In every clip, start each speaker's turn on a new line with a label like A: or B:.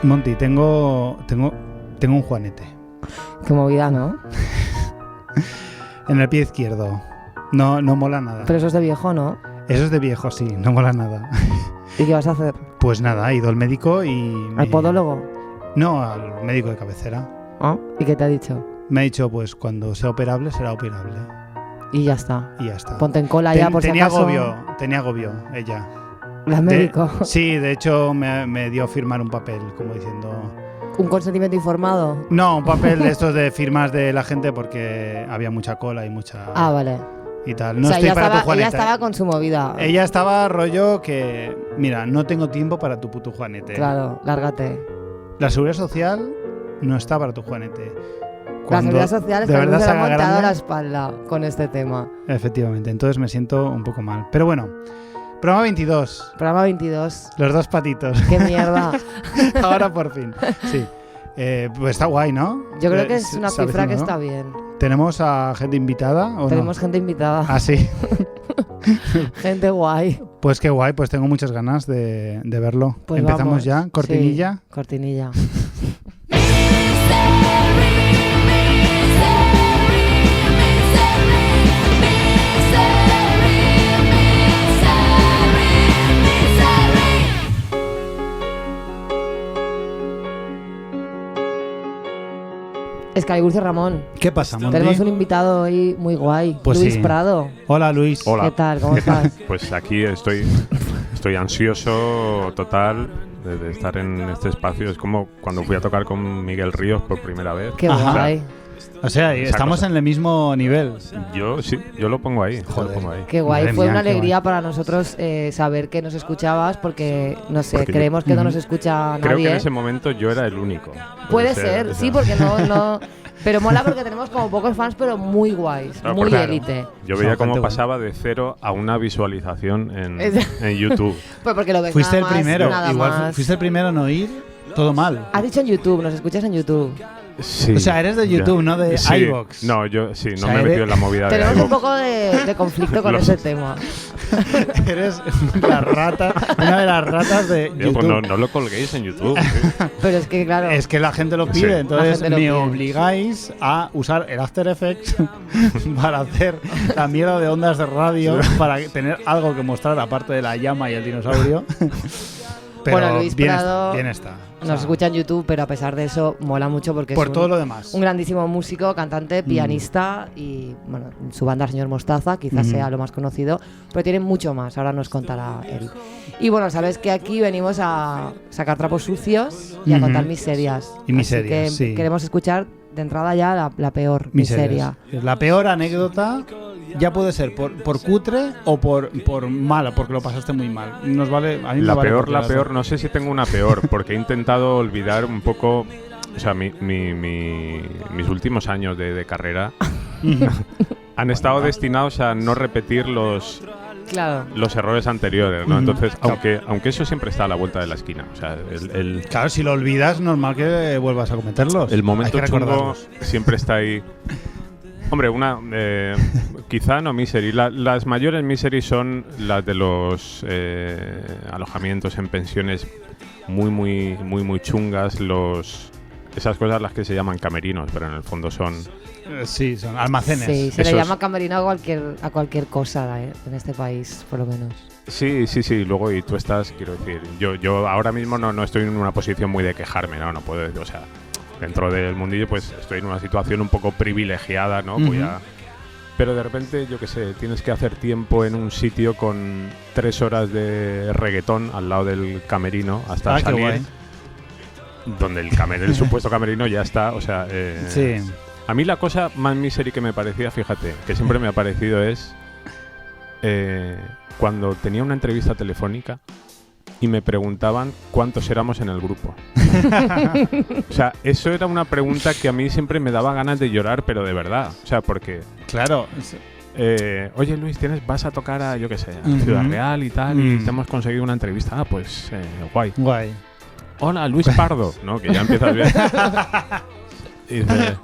A: Monty, tengo un juanete.
B: Qué movida, ¿no?
A: En el pie izquierdo. No mola nada.
B: Pero eso es de viejo, ¿no?
A: Eso es de viejo, sí, no mola nada.
B: ¿Y qué vas a hacer?
A: Pues nada, he ido al médico y...
B: ¿Al podólogo?
A: No, al médico de cabecera.
B: ¿Ah? ¿Y qué te ha dicho?
A: Me ha dicho, pues cuando sea operable, será operable.
B: Y ya está.
A: Y ya está.
B: Ponte en cola ya por si acaso.
A: Tenía agobio ella.
B: ¿La médico?
A: Sí, de hecho me dio a firmar un papel, como diciendo...
B: ¿Un consentimiento informado?
A: No, un papel de estos de firmas de la gente porque había mucha cola y mucha...
B: Ah, vale.
A: Y tal. No
B: o sea,
A: estoy para tu Juanete.
B: Ella estaba con su movida.
A: Ella estaba rollo que... Mira, no tengo tiempo para tu puto Juanete.
B: Claro, lárgate.
A: La seguridad social no está para tu Juanete.
B: La seguridad social es que
A: verdad
B: se
A: se
B: ha
A: haga
B: montado
A: grande,
B: la espalda con este tema.
A: Efectivamente, entonces me siento un poco mal. Pero bueno, programa 22.
B: Programa 22.
A: Los dos patitos.
B: ¡Qué mierda!
A: Ahora por fin. Sí. Pues está guay, ¿no?
B: Yo creo que es una cifra que está bien.
A: ¿Tenemos a gente invitada o
B: Tenemos gente invitada.
A: Ah, sí.
B: Gente guay.
A: Pues qué guay, pues tengo muchas ganas de verlo.
B: Pues
A: empezamos
B: vamos.
A: ya, cortinilla.
B: Sí, cortinilla. Escalibur Ramón.
A: ¿Qué pasa, Monty?
B: Tenemos un invitado hoy muy guay,
A: pues
B: Luis
A: sí.
B: Prado.
A: Hola, Luis.
C: Hola.
B: ¿Qué tal? ¿Cómo estás?
C: Pues aquí estoy ansioso total de estar en este espacio. Es como cuando fui a tocar con Miguel Ríos por primera vez.
B: Qué
A: Ajá.
B: guay.
A: O sea, estamos en el mismo nivel.
C: Yo lo pongo ahí.
A: Joder.
C: Lo pongo ahí.
B: Qué guay.
A: Madre
B: Fue
A: mía,
B: una
A: qué
B: alegría
A: guay.
B: para nosotros saber que nos escuchabas porque, no sé,
C: Porque
B: creemos que no nos escucha
C: Creo
B: nadie.
C: que en ese momento yo era el único.
B: Puede ser,
C: o sea,
B: sí, porque no... Pero mola porque tenemos como pocos fans, pero muy guays,
C: Claro,
B: muy
C: porque-
B: élite.
C: Yo veía
A: Son
C: cómo
A: gente
C: pasaba de 0 a una visualización en
B: Es-
C: YouTube.
B: Pues porque lo ves
A: Fuiste el
B: nada más,
A: primero.
B: nada
A: Igual
B: más.
A: fuiste el primero en oír todo mal.
B: Has dicho en YouTube, nos escuchas en YouTube.
C: Sí,
A: O sea, eres de YouTube, no de
C: sí.
A: iVoox.
C: No, yo sí, no
A: O sea,
C: me he
A: eres-
C: metido en la movida de
B: Tenemos un
C: iVoox.
B: poco de conflicto con
C: Lo-
B: ese tema.
A: Eres una de las ratas de
C: Tío, pues
A: YouTube.
C: no lo colguéis en YouTube. Sí.
B: Pero es que, claro,
A: Es que la gente lo
C: Sí.
A: pide,
C: La
A: entonces
B: gente lo
A: me
B: pide.
A: obligáis a usar el After Effects para hacer la mierda de ondas de radio para tener algo que mostrar aparte de la llama y el dinosaurio. Pero
B: Bueno, Luis
A: bien,
B: Prado
A: bien está. O
B: nos
A: sea,
B: escucha en YouTube, pero a pesar de eso mola mucho porque
A: por
B: es
A: todo lo demás.
B: un grandísimo músico, cantante, pianista y, bueno, su banda Señor Mostaza quizás sea lo más conocido, pero tiene mucho más, ahora nos contará él. Y bueno, sabes que aquí venimos a sacar trapos sucios y a contar miserias.
A: Y miserias,
B: Así que
A: sí.
B: queremos escuchar de entrada ya la peor miseria.
A: La peor anécdota ya puede ser por cutre o por mala, porque lo pasaste muy mal. Nos vale, a mí me
C: La
A: vale
C: peor,
A: cualquiera de las dos.
C: no sé si tengo una peor, porque he intentado olvidar un poco, o sea, mis últimos años de carrera han estado destinados a no repetir los
B: Claro.
C: errores anteriores, ¿no?
A: Ujú.
C: Entonces, aunque eso siempre está a la vuelta de la esquina, o sea,
A: Claro, si lo olvidas, normal que vuelvas a cometerlos.
C: el momento
A: Hay que
C: chungo
A: recordarlos.
C: siempre está ahí. Hombre, quizá no misery. Las mayores misery son las de los alojamientos en pensiones muy chungas, esas cosas las que se llaman camerinos, pero en el fondo son...
A: Sí, son almacenes.
B: Sí, se le
C: Esos-
B: llama camerino a cualquier cosa en este país, por lo menos.
C: Sí, luego y tú estás, quiero decir, yo ahora mismo no estoy en una posición muy de quejarme, no puedo, o sea, dentro del mundillo pues estoy en una situación un poco privilegiada, ¿no? Pero de repente, yo qué sé, tienes que hacer tiempo en un sitio con 3 horas de reggaetón al lado del camerino hasta
A: Qué
C: salir,
A: guay.
C: donde el supuesto camerino ya está, o sea...
A: Sí.
C: A mí la cosa más misery que me parecía, fíjate, que siempre me ha parecido es cuando tenía una entrevista telefónica y me preguntaban cuántos éramos en el grupo. O sea, eso era una pregunta que a mí siempre me daba ganas de llorar, pero de verdad. O sea, porque...
A: Claro.
C: oye Luis, vas a tocar a, yo qué sé, a
A: Ujú.
C: Ciudad Real y tal, y te hemos conseguido una entrevista. Ah, pues guay.
A: Guay.
C: Hola, Luis Pardo, ¿no? Que ya empiezas bien. Y dice,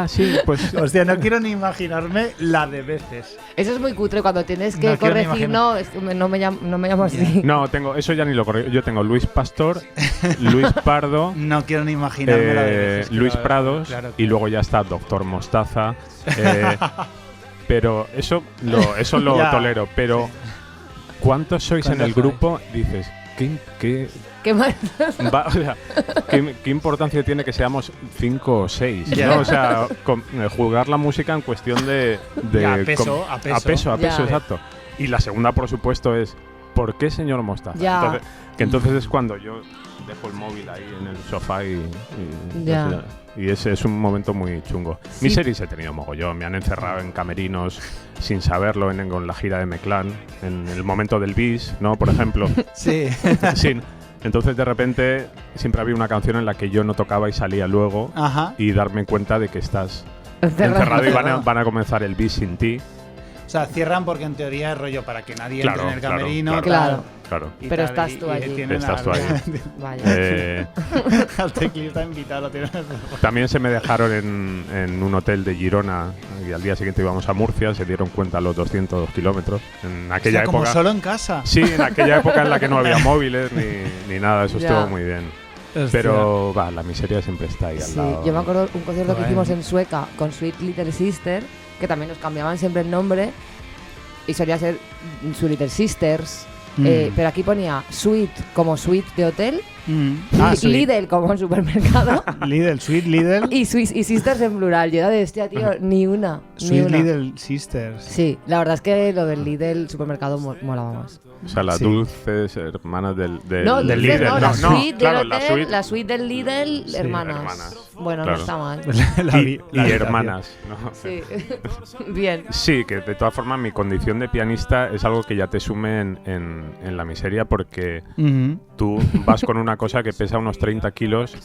C: sí, pues...
A: Hostia, no quiero ni imaginarme la de veces.
B: Eso es muy cutre cuando tienes que
A: No quiero ni
B: corregir.
A: imaginar.
B: No, es que no me llamo así.
C: No, eso ya ni lo corrijo. Yo tengo Luis Pastor, Luis Pardo,
A: No quiero ni imaginarme la de veces.
C: Luis
A: Claro,
C: Prados,
A: claro,
C: y
A: claro.
C: luego ya está Doctor Mostaza. Pero eso lo
A: Ya.
C: tolero. Pero ¿cuántos sois en el
A: ¿Cuántos
C: grupo? Dices, ¿qué
B: Qué mal.
C: o sea, ¿qué importancia tiene que seamos 5 o 6?
A: Ya.
C: ¿no? O sea, juzgar la música en cuestión de
A: Ya, a peso.
C: a peso,
B: Ya.
C: exacto. Y la segunda, por supuesto, es ¿por qué señor Mostaza?
B: Ya.
C: Entonces es cuando yo dejo el móvil ahí en el sofá y
B: Ya.
C: y ese es un momento muy chungo.
B: Sí.
C: Mis series he tenido mogollón, me han encerrado en camerinos sin saberlo con la gira de Meclán, en el momento del bis, ¿no? Por ejemplo.
A: Sí.
C: Sí. Entonces de repente siempre había una canción en la que yo no tocaba y salía luego
A: Ajá.
C: y darme cuenta de que estás encerrado y van a comenzar el bis sin ti.
A: O sea, cierran porque en teoría es rollo para que nadie
C: Claro,
A: entre en el
C: claro,
A: camerino.
B: claro.
C: Claro.
A: y
B: Pero
A: tal,
B: estás
A: y-
B: tú
A: y
B: allí.
A: tienen
C: Estás tú
A: al-
C: allí.
B: Vaya.
A: Al teclista invitado lo tienen.
C: También se me dejaron en un hotel de Girona y al día siguiente íbamos a Murcia, se dieron cuenta a los 202 kilómetros. En
A: O
C: aquella
A: sea, como
C: época.
A: solo en casa.
C: Sí, en aquella época en la que no había móviles ni nada, eso
B: Ya.
C: estuvo muy bien.
A: Hostia.
C: Pero la miseria siempre está ahí al
B: Sí,
C: lado.
B: yo me acuerdo un concierto que
A: Bueno.
B: hicimos en Sueca con Sweet Little Sister, que también nos cambiaban siempre el nombre y solía ser Sweet Little Sisters, pero aquí ponía Sweet como suite de hotel,
A: Sweet.
B: Lidl como en supermercado
A: Lidl, Sweet Lidl.
B: y Sisters en plural. Yo era de hostia, tío, ni una. Ni
A: Sweet
B: una.
A: Lidl Sisters.
B: Sí, la verdad es que lo del Lidl supermercado molaba más.
C: O sea, las
A: Sí.
C: dulces hermanas del
B: No,
C: del
B: Lidl,
C: Lidl.
B: no, la suite
C: claro,
B: del
C: la
B: hotel,
C: suite
B: la suite del Lidl,
A: Sí,
B: hermanas.
C: hermanas.
B: Bueno,
C: Claro.
B: no está mal.
A: La
C: y
A: habitación.
C: hermanas, ¿no?
B: Sí, bien.
C: Sí, que de todas formas mi condición de pianista es algo que ya te sume en la miseria porque
A: Ujú.
C: tú vas con una cosa que pesa unos 30 kilos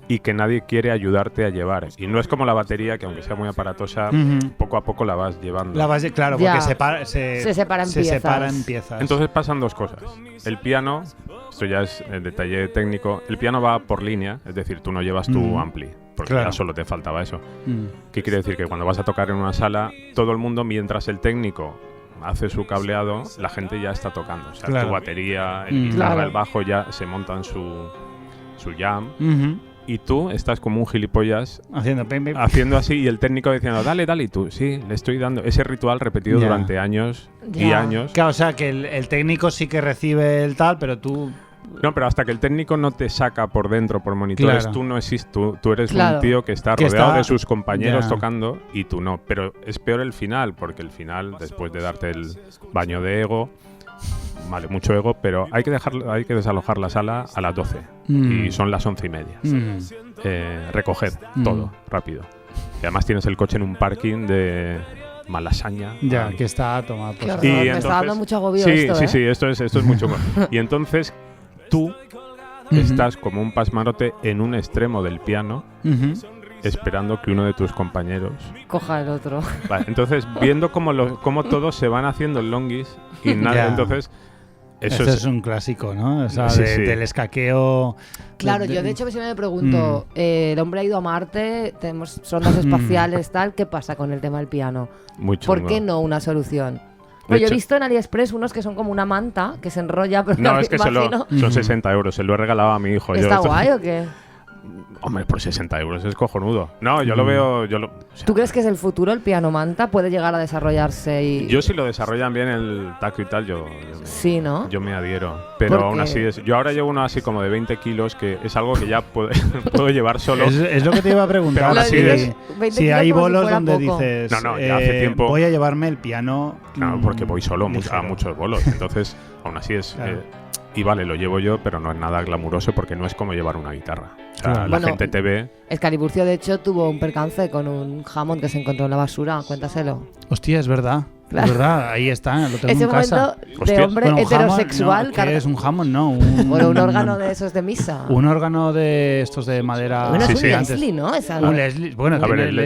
C: y que nadie quiere ayudarte a llevar. Y no es como la batería, que aunque sea muy aparatosa,
A: Ujú.
C: poco a poco la vas llevando.
A: La base, claro,
B: Ya.
A: porque
B: Se separa en
A: se
B: piezas.
A: separa en piezas.
C: Entonces pasan dos cosas. El piano, esto ya es el detalle técnico, el piano va por línea, es decir, tú no llevas tu ampli, porque
A: Claro.
C: ya solo te faltaba eso.
A: Mm.
C: ¿Qué quiere decir? Que cuando vas a tocar en una sala, todo el mundo, mientras el técnico hace su cableado, la gente ya está tocando. O sea,
A: Claro.
C: tu batería, el
A: Mm.
C: guitarra,
B: Claro.
C: el bajo ya se montan su jam
A: Ujú.
C: y tú estás como un gilipollas
A: Haciendo pim, pim.
C: haciendo así y el técnico diciendo dale, dale, y tú, sí, le estoy dando ese ritual repetido
A: Ya.
C: durante años y
B: Ya.
C: años.
A: Claro, o sea, que el técnico sí que recibe el tal, pero tú...
C: No, pero hasta que el técnico no te saca por dentro por monitores,
A: Claro.
C: tú no existes, tú eres
B: Claro.
C: un tío que está
A: Que
C: rodeado
A: está-
C: de sus compañeros
A: Ya.
C: tocando y tú no. Pero es peor el final, porque el final, después de darte el baño de ego, vale, mucho ego, pero hay que desalojar la sala a las 12
A: Mm.
C: y son las 11:30.
A: Mm.
C: Recoged
A: Mm.
C: todo, rápido. Y además tienes el coche en un parking de Malasaña.
A: Ya,
C: Ah,
A: que está a tomar por
B: Qué
A: saco.
B: horror, me
C: entonces-
B: está dando mucho agobio
C: sí,
B: esto,
C: sí,
B: ¿eh?
C: sí, esto es mucho. Y entonces tú estás como un pasmarote en un extremo del piano
A: Ujú.
C: esperando que uno de tus compañeros...
B: Coja el otro.
C: Vale, entonces viendo cómo todos se van haciendo el longis y nada,
A: Ya.
C: entonces...
A: Eso es un clásico, ¿no? O sea,
C: Sí, sí.
A: del escaqueo...
B: Claro, yo de hecho siempre me pregunto, el hombre ha ido a Marte, tenemos sondas espaciales, tal, ¿qué pasa con el tema del piano?
C: muy chungo.
B: ¿Por qué no una solución? Pues yo he
C: hecho-
B: visto en AliExpress unos que son como una manta que se enrolla, pero
C: No,
B: me
C: es que
B: imagino.
C: son 60 euros, se lo he regalado a mi hijo.
B: ¿Está
C: esto-
B: guay o qué?
C: Hombre, por 60 euros es cojonudo. No, yo lo veo... o sea,
B: ¿Tú crees que es el futuro el piano manta? ¿Puede llegar a desarrollarse y...?
C: Yo si lo desarrollan bien el taco y tal, yo
B: Sí, ¿no?
C: yo me adhiero. Pero aún
B: Porque-
C: así yo ahora llevo uno así como de 20 kilos, que es algo que ya puedo, puedo llevar solo.
A: Es lo que te iba a
C: Pero
A: preguntar.
C: aún así
A: si,
C: es-
B: 20
A: si
B: kilos
A: hay
B: como si
A: bolos
B: fuera
A: donde
B: poco.
A: dices,
C: No, ya hace tiempo-
A: voy a llevarme el piano.
C: Claro, porque voy solo
A: ligero.
C: a muchos bolos. Entonces, aún así es...
A: Claro.
C: y vale, lo llevo yo, pero no es nada glamuroso porque no es como llevar una guitarra. O sea,
A: Claro.
C: la
B: Bueno,
C: gente te ve...
B: Escaliburcio, de hecho, tuvo un percance con un jamón que se encontró en la basura. Cuéntaselo.
A: Hostia, es verdad.
B: Claro.
A: Es verdad, ahí está, lo tengo
B: Ese
A: en casa.
B: momento de
C: Hostia.
B: hombre
A: Bueno, un
B: heterosexual.
A: Hammond, no, ¿qué es un Hammond? No,
B: Bueno, un órgano de esos de misa.
A: un órgano de estos de madera.
B: Bueno,
C: Sí,
B: es un
C: sí,
A: antes.
B: Leslie, ¿no? Es algo.
A: Un Leslie. Bueno,
C: A ver,
A: tiene
C: el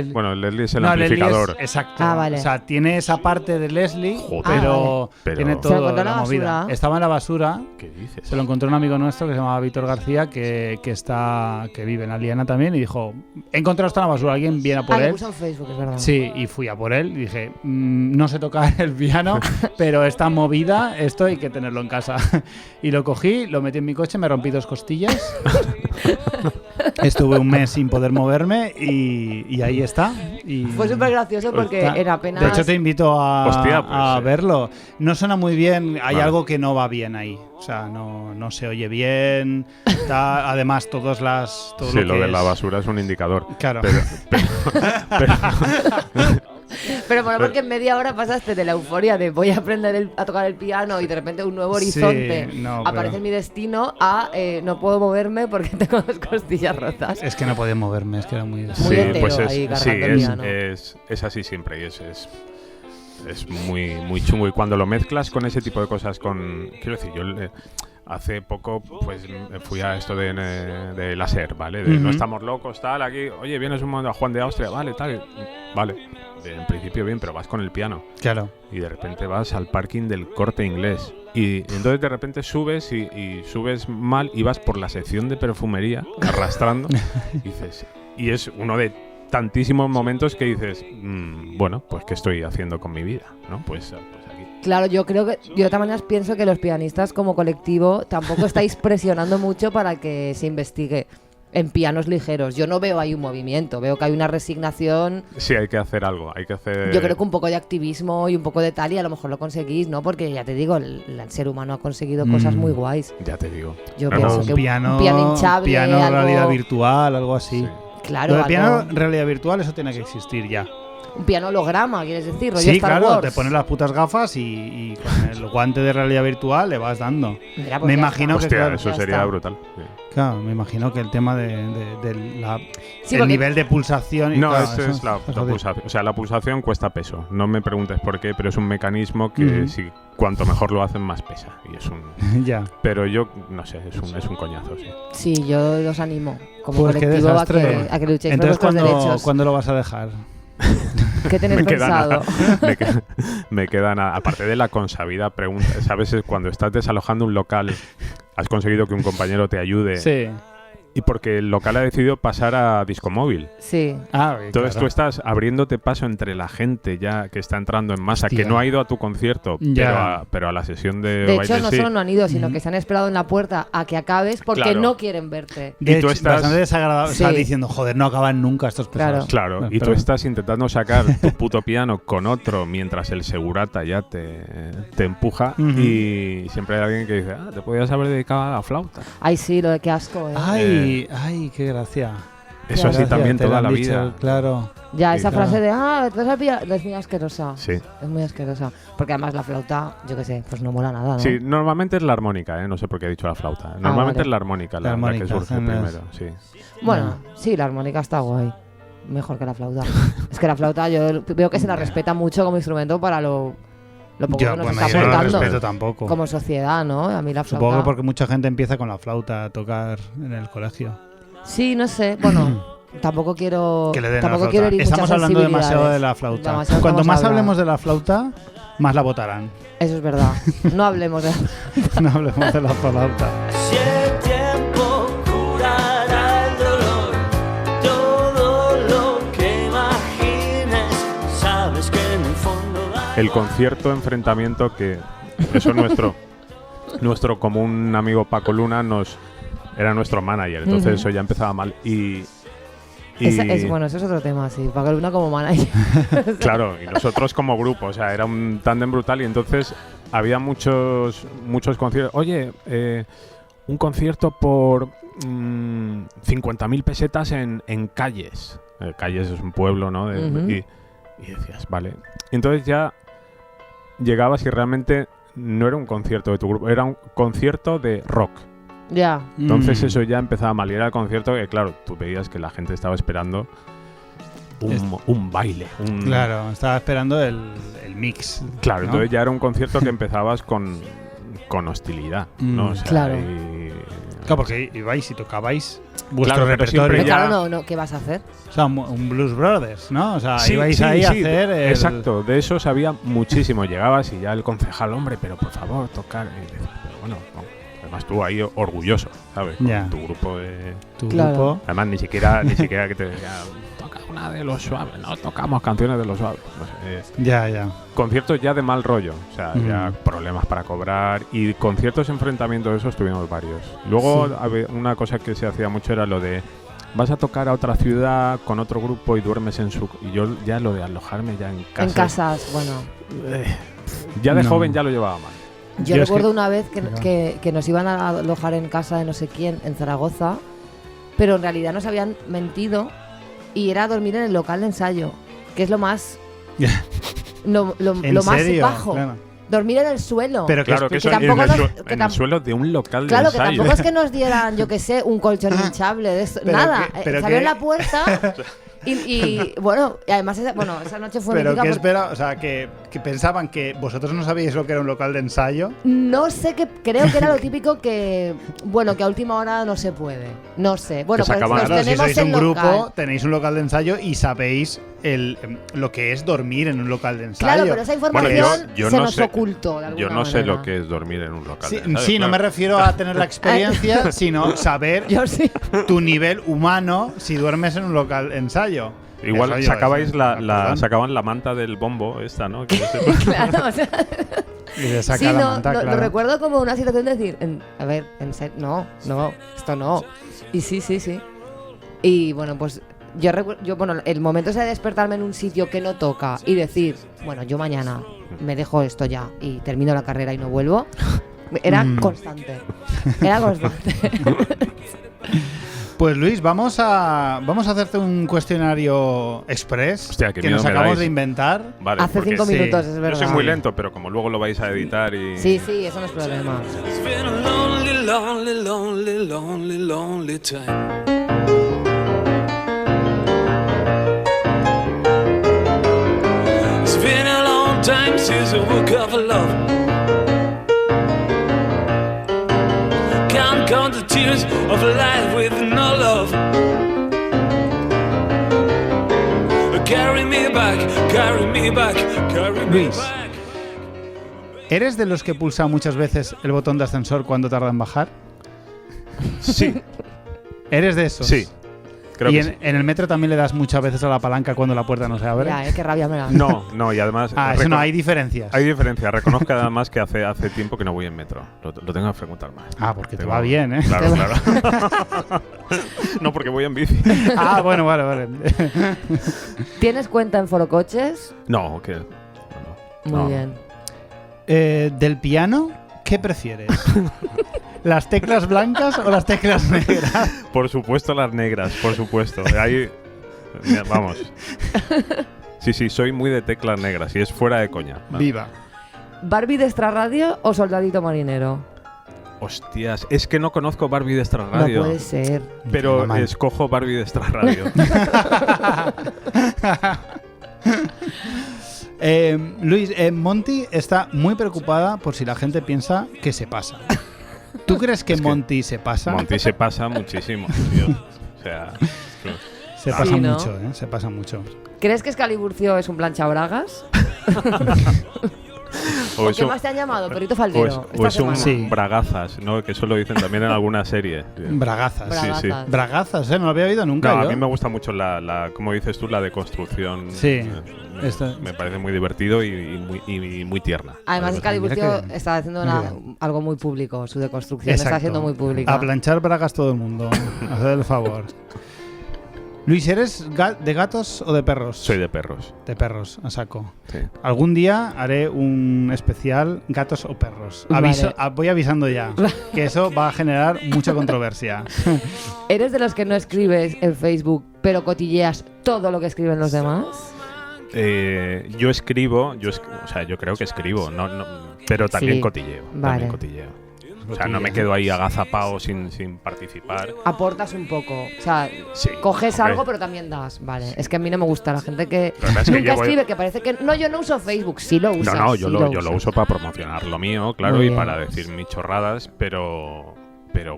C: Leslie es el
A: No, Leslie
C: amplificador.
A: exacto.
B: Ah, vale.
A: O sea, tiene esa parte de Leslie,
C: Joder.
A: pero,
C: Pero-
A: tiene
C: Se lo
A: todo
B: encontró en
A: la
B: la
A: movida.
B: basura.
A: Estaba en la basura.
C: ¿Qué dices?
A: Se lo encontró un amigo nuestro que se llamaba Víctor García, que vive en Aliana también, y dijo: he encontrado esto en la basura, alguien viene a por
B: Ah, lo
A: él.
B: puso en Facebook, es verdad.
A: Sí, y fui a por él y dije: no sé tocar el piano, pero esta movida, esto hay que tenerlo en casa. Y lo cogí, lo metí en mi coche, me rompí 2 costillas. Estuve un mes sin poder moverme y ahí está. Y
B: Fue súper gracioso porque
A: está.
B: en apenas...
A: De hecho, te invito a,
C: Hostia, pues,
A: a verlo. No suena muy bien, hay
C: Vale.
A: algo que no va bien ahí. O sea, no se oye bien. Además, todo
C: Sí, lo
A: que
C: de la
A: es-
C: basura es un indicador.
A: Claro.
B: Pero bueno, porque en media hora pasaste de la euforia de voy a aprender a tocar el piano y de repente un nuevo
A: Sí,
B: horizonte
A: no,
B: aparece
A: pero-
B: en mi destino a no puedo moverme porque tengo las costillas rotas.
A: Es que no podía moverme, es que era muy...
B: Muy
C: Sí,
B: entero
C: pues
B: ahí
C: sí,
B: cargando el piano.
C: es así siempre y es muy, muy chungo. Y cuando lo mezclas con ese tipo de cosas, quiero decir, yo hace poco pues fui a esto de la SER, ¿vale? De no estamos locos, tal, aquí, oye, vienes un momento a Juan de Austria, vale, tal, vale. En principio bien, pero vas con el piano.
A: Claro.
C: Y de repente vas al parking del Corte Inglés. Y entonces de repente subes y subes mal y vas por la sección de perfumería arrastrando. Y es uno de tantísimos momentos que dices, bueno, pues ¿qué estoy haciendo con mi vida? ¿No? Pues aquí.
B: Claro, yo creo que, yo de todas maneras pienso que los pianistas como colectivo tampoco estáis presionando mucho para que se investigue en pianos ligeros. Yo no veo ahí un movimiento, veo que hay una resignación.
C: Sí, hay que hacer algo, hay que hacer...
B: Yo creo que un poco de activismo y un poco de tal y a lo mejor lo conseguís, ¿no? Porque ya te digo, el ser humano ha conseguido cosas muy guays.
C: Ya te digo.
B: Yo
C: No,
B: pienso
C: no,
B: que
A: un piano
B: hinchable,
A: piano
B: algo-
A: realidad virtual, algo así.
C: Sí.
B: Claro,
A: Lo de piano
B: algo-
A: realidad virtual, eso tiene que existir ya.
B: un piano holograma, ¿quieres decir? Rollo
A: Sí,
B: Star
A: claro,
B: Wars.
A: te pones las putas gafas y con el guante de realidad virtual le vas dando.
B: Mira, pues
A: Me
B: ya
A: imagino
B: está.
A: que,
C: Hostia,
A: claro,
C: eso
B: ya
C: sería
B: está.
C: brutal. Sí.
A: Claro, me imagino que el tema de la,
B: Sí,
A: el
B: porque-
A: nivel de pulsación y
C: No,
A: claro,
C: eso es la
A: jodido.
C: pulsación. O sea, la pulsación cuesta peso. No me preguntes por qué, pero es un mecanismo que si cuanto mejor lo hacen, más pesa. Y es un...
A: Ya.
C: Pero yo, no sé, es un coñazo, sí.
B: Sí, yo los animo como
A: Pues qué
B: colectivo
A: desastre.
B: a que luchéis
A: Entonces,
B: por vuestros derechos.
A: ¿cuándo lo vas a dejar?
B: ¿Qué tenéis
C: Me queda
B: pensado?
C: nada. Me queda nada. Aparte de la consabida pregunta, ¿sabes? Es cuando estás desalojando un local, has conseguido que un compañero te ayude
A: Sí.
C: y porque el local ha decidido pasar a disco móvil.
B: Sí.
A: Ah,
C: Entonces
A: claro.
C: tú estás abriéndote paso entre la gente ya que está entrando en masa,
A: Hostia.
C: que no ha ido a tu concierto,
A: Ya.
C: pero a la sesión de
B: De
C: baile
B: hecho, no
C: sí.
B: solo no han ido, sino que se han esperado en la puerta a que acabes porque
C: Claro.
B: no quieren verte.
A: De
C: Y tú
A: hecho,
C: estás-
A: bastante desagradable. O sea,
B: Sí.
A: diciendo, joder, no acaban nunca estos pesados.
B: Claro.
C: Claro, y tú estás intentando sacar tu puto piano con otro mientras el segurata ya te empuja
A: Ujú.
C: y siempre hay alguien que dice, te podías haber dedicado a la flauta.
B: Ay, sí, lo de qué asco, ¿eh?
A: Ay, qué gracia.
C: Eso
B: Claro.
C: así
A: Gracias,
C: también
A: te lo
C: toda
A: han
C: la
A: dicho,
C: vida.
A: Claro.
B: Ya,
C: Sí,
B: esa
A: claro.
B: frase de, te vas a pillar, es muy asquerosa.
C: Sí.
B: Es muy asquerosa. Porque además la flauta, yo qué sé, pues no mola nada, ¿no?
C: Sí, normalmente es la armónica, no sé por qué he dicho la flauta. Normalmente
B: vale.
C: es la armónica
A: La
C: la
A: armónica,
C: que surge
A: son las-
C: primero. Sí.
B: Bueno, sí, la armónica está guay. Mejor que la flauta. Es que la flauta yo veo que se la respeta mucho como instrumento para lo poco
A: Yo,
B: que nos
A: bueno,
B: está
A: yo no lo
B: aportando
A: respeto tampoco.
B: como sociedad, ¿no? A mí la flauta...
A: Supongo que porque mucha gente empieza con la flauta a tocar en el colegio.
B: Sí, no sé, bueno... Tampoco quiero,
A: Que le den a la
B: tampoco
A: flauta.
B: quiero herir
A: Estamos
B: muchas
A: hablando demasiado de
B: sensibilidades.
A: la flauta.
B: Demasiado
A: Cuanto
B: estamos
A: más
B: hablando.
A: hablemos de la flauta, más la votarán.
B: Eso es verdad. No hablemos de...
A: No hablemos de la flauta.
D: Si el tiempo curará el dolor, todo lo que imagines, sabes que en el fondo da
C: El concierto enfrentamiento que eso nuestro común amigo Paco Luna era nuestro manager, entonces
B: Ujú.
C: eso ya empezaba mal y
B: Bueno, eso es otro tema, sí. Paco Luna como manager.
C: claro, y nosotros como grupo, o sea, era un tándem brutal y entonces había muchos conciertos. Oye, un concierto por 50.000 pesetas en Calles. Calles es un pueblo, ¿no?
B: Ujú.
C: Y decías, vale. Entonces ya llegabas y realmente no era un concierto de tu grupo, era un concierto de rock.
B: Ya.
C: Entonces eso ya empezaba mal y era el concierto que, claro, tú veías que la gente estaba esperando un baile.
A: Claro, estaba esperando el mix.
C: Claro,
A: ¿no?
C: entonces ya era un concierto que empezabas con hostilidad, ¿no? O sea,
B: Claro.
A: Claro, porque ibais y tocabais vuestro
C: Claro, pero
A: repertorio.
C: siempre ya-
B: Claro, no, ¿qué vas a hacer?
A: O sea, un Blues Brothers, ¿no? O sea,
C: Sí,
A: ibais
C: sí,
A: ahí a
C: sí,
A: hacer el...
C: Exacto, de eso sabía muchísimo. Llegabas y ya el concejal, hombre, pero por favor, tocar. Y dices, pero bueno, no. Además tú ahí orgulloso, ¿sabes? Con
A: Ya.
C: tu grupo de...
A: tu
B: Claro.
A: grupo.
C: Además ni siquiera que te decía, toca una de los suaves, no tocamos canciones de los suaves. No sé,
A: Ya.
C: conciertos ya de mal rollo, o sea, ya
A: Mm.
C: problemas para cobrar y conciertos enfrentamientos de esos tuvimos varios. Luego
A: Sí.
C: una cosa que se hacía mucho era lo de vas a tocar a otra ciudad con otro grupo y duermes en su... Y yo ya lo de alojarme ya en casa...
B: En casas, bueno.
C: Ya de
A: No.
C: joven ya lo llevaba mal.
B: Yo
A: Yo es
B: recuerdo
A: que-
B: una vez
A: Claro.
B: que nos iban a alojar en casa de no sé quién, en Zaragoza, pero en realidad nos habían mentido y era dormir en el local de ensayo, que es lo más... lo
A: ¿En
B: lo más
A: serio?
B: bajo.
A: Claro.
B: Dormir en el suelo.
A: Pero
C: Claro, que
A: que
C: eso
B: que
C: en,
B: tampoco
C: el,
B: nos-
C: sue-
B: que
C: en el
B: tam-
C: suelo de un local
B: Claro,
C: de
B: que
C: ensayo.
B: tampoco es que nos dieran, yo qué sé, un colchón hinchable de esto,
A: Pero
B: nada.
A: que- pero
B: Se abrió
A: que-
B: la puerta y bueno, y además esa noche fue
A: Pero
B: mítica
A: que
B: porque-
A: espera, o sea, que pensaban que vosotros no sabíais lo que era un local de ensayo.
B: No sé, creo que era lo típico que, bueno, que a última hora no se puede. No sé. Bueno,
C: Que se
B: pues
C: acaban-
B: nos
A: Claro, si
B: tenemos
A: sois
B: el
A: un grupo,
B: local.
A: tenéis un local de ensayo y sabéis lo que es dormir en un local de ensayo.
B: Claro, pero esa información
C: Bueno, yo
B: se
C: no
B: nos
C: sé-
B: ocultó de alguna
C: Yo no sé
B: manera.
C: lo que es dormir en un local
A: Sí,
C: de ensayo,
A: sí, no
C: claro.
A: me refiero a tener la experiencia, sino saber
B: Yo sí.
A: tu nivel humano si duermes en un local de ensayo.
C: Igual
A: Eso yo,
C: sacabais
A: eso,
C: la sacaban la manta del bombo esta, ¿no? Que
B: Claro, o sea,
A: Y le saca
B: sí,
A: la
B: no,
A: manta,
B: lo
A: claro.
B: recuerdo como una situación de decir, a ver, en serio, no, esto no. Y sí. Y bueno, pues bueno, el momento ese de despertarme en un sitio que no toca y decir, bueno, yo mañana me dejo esto ya y termino la carrera y no vuelvo, era constante. Era constante.
A: Pues Luis, vamos a hacerte un cuestionario express
C: Hostia, qué
A: que
C: miedo
A: nos
C: me
A: acabamos
C: dais.
A: de inventar.
C: Vale,
B: Hace
C: porque
B: 5
A: sí.
B: minutos, es
C: yo
B: verdad.
C: soy muy lento, pero como luego lo vais a editar y...
B: Sí, eso no es problema.
D: It's been a lonely, lonely, lonely, lonely, lonely time. It's been a long time since I woke up for love. Can't count the tears of a life with no love. Carry me back, carry me back, carry me
A: Luis.
D: back.
A: ¿Eres de los que pulsa muchas veces el botón de ascensor cuando tarda en bajar?
C: Sí,
A: ¿Eres de esos?
C: sí. Creo
A: ¿Y
C: que
A: en,
C: sí.
A: en el metro también le das muchas veces a la palanca cuando la puerta no se abre?
B: Ya, qué rabia me da.
C: No, y además...
A: Eso no, hay diferencias.
C: Hay diferencia. Reconozco además que hace tiempo que no voy en metro. Lo tengo que preguntar más.
A: Ah, porque te
C: Tengo-
A: va bien, ¿eh?
C: Claro, claro. No, porque voy en bici.
A: Ah, vale.
B: ¿Tienes cuenta en Forocoches?
C: No, que...
B: Muy
C: No.
B: bien.
A: ¿Del piano qué prefieres? ¿Las teclas blancas o las teclas negras?
C: Por supuesto las negras, por supuesto. Ahí... Mira, vamos. Sí, soy muy de teclas negras y es fuera de coña.
A: Viva.
B: ¿Barbie de Extra Radio o Soldadito Marinero?
C: Hostias, es que no conozco Barbie de Extra Radio.
B: No puede ser.
C: Pero
A: Normal.
C: escojo Barbie de Extra Radio.
A: Luis, Monty está muy preocupada por si la gente piensa que se pasa. ¿Tú crees que
C: Es que
A: Monty se pasa?
C: Monty se pasa muchísimo, tío. O sea...
A: Se
B: Sí,
A: pasa
B: ¿no?
A: mucho, ¿eh? Se pasa mucho.
B: ¿Crees que Escaliburcio es un planchabragas?
C: O
B: ¿O
C: es
B: qué
C: un-
B: más te han llamado? Perito
C: o es,
B: Faldero.
C: o es un
A: Sí.
C: bragazas, ¿no? Que eso lo dicen también en alguna serie.
A: Bragazas.
B: Bragazas.
C: sí.
A: Bragazas, ¿eh? No lo había oído nunca
C: No,
A: yo.
C: a mí me gusta mucho como dices tú, la deconstrucción.
A: Sí, esto-
C: Me parece muy divertido y muy tierna.
B: Además,
A: Mira
B: Escaliburcio
A: que-
B: está haciendo
A: mira que-
B: algo muy público. Su deconstrucción
A: Exacto.
B: está siendo muy pública.
A: A planchar bragas todo el mundo. Haced el favor. Luis, ¿eres de gatos o de perros?
C: Soy de perros.
A: De perros, a saco.
C: Sí.
A: Algún día haré un especial gatos o perros.
B: Vale.
A: Voy avisando ya, que eso va a generar mucha controversia.
B: ¿Eres de los que no escribes en Facebook, pero cotilleas todo lo que escriben los demás?
C: Yo escribo, o sea, yo creo que escribo, pero también
B: Sí.
C: cotilleo.
B: Vale.
C: También cotilleo. O sea, no me quedo ahí agazapado sin participar.
B: Aportas un poco. O sea,
C: Sí,
B: coges
C: hombre.
B: algo, pero también das. Vale. Es que a mí no me gusta la gente que
C: La verdad es que
B: nunca
C: llevo-
B: escribe, que parece que. No, yo no uso Facebook. Sí lo usas.
C: No,
B: sí
C: yo lo
B: usas.
C: uso para promocionar lo mío, claro,
B: Muy
C: y
B: bien.
C: para decir mis chorradas, pero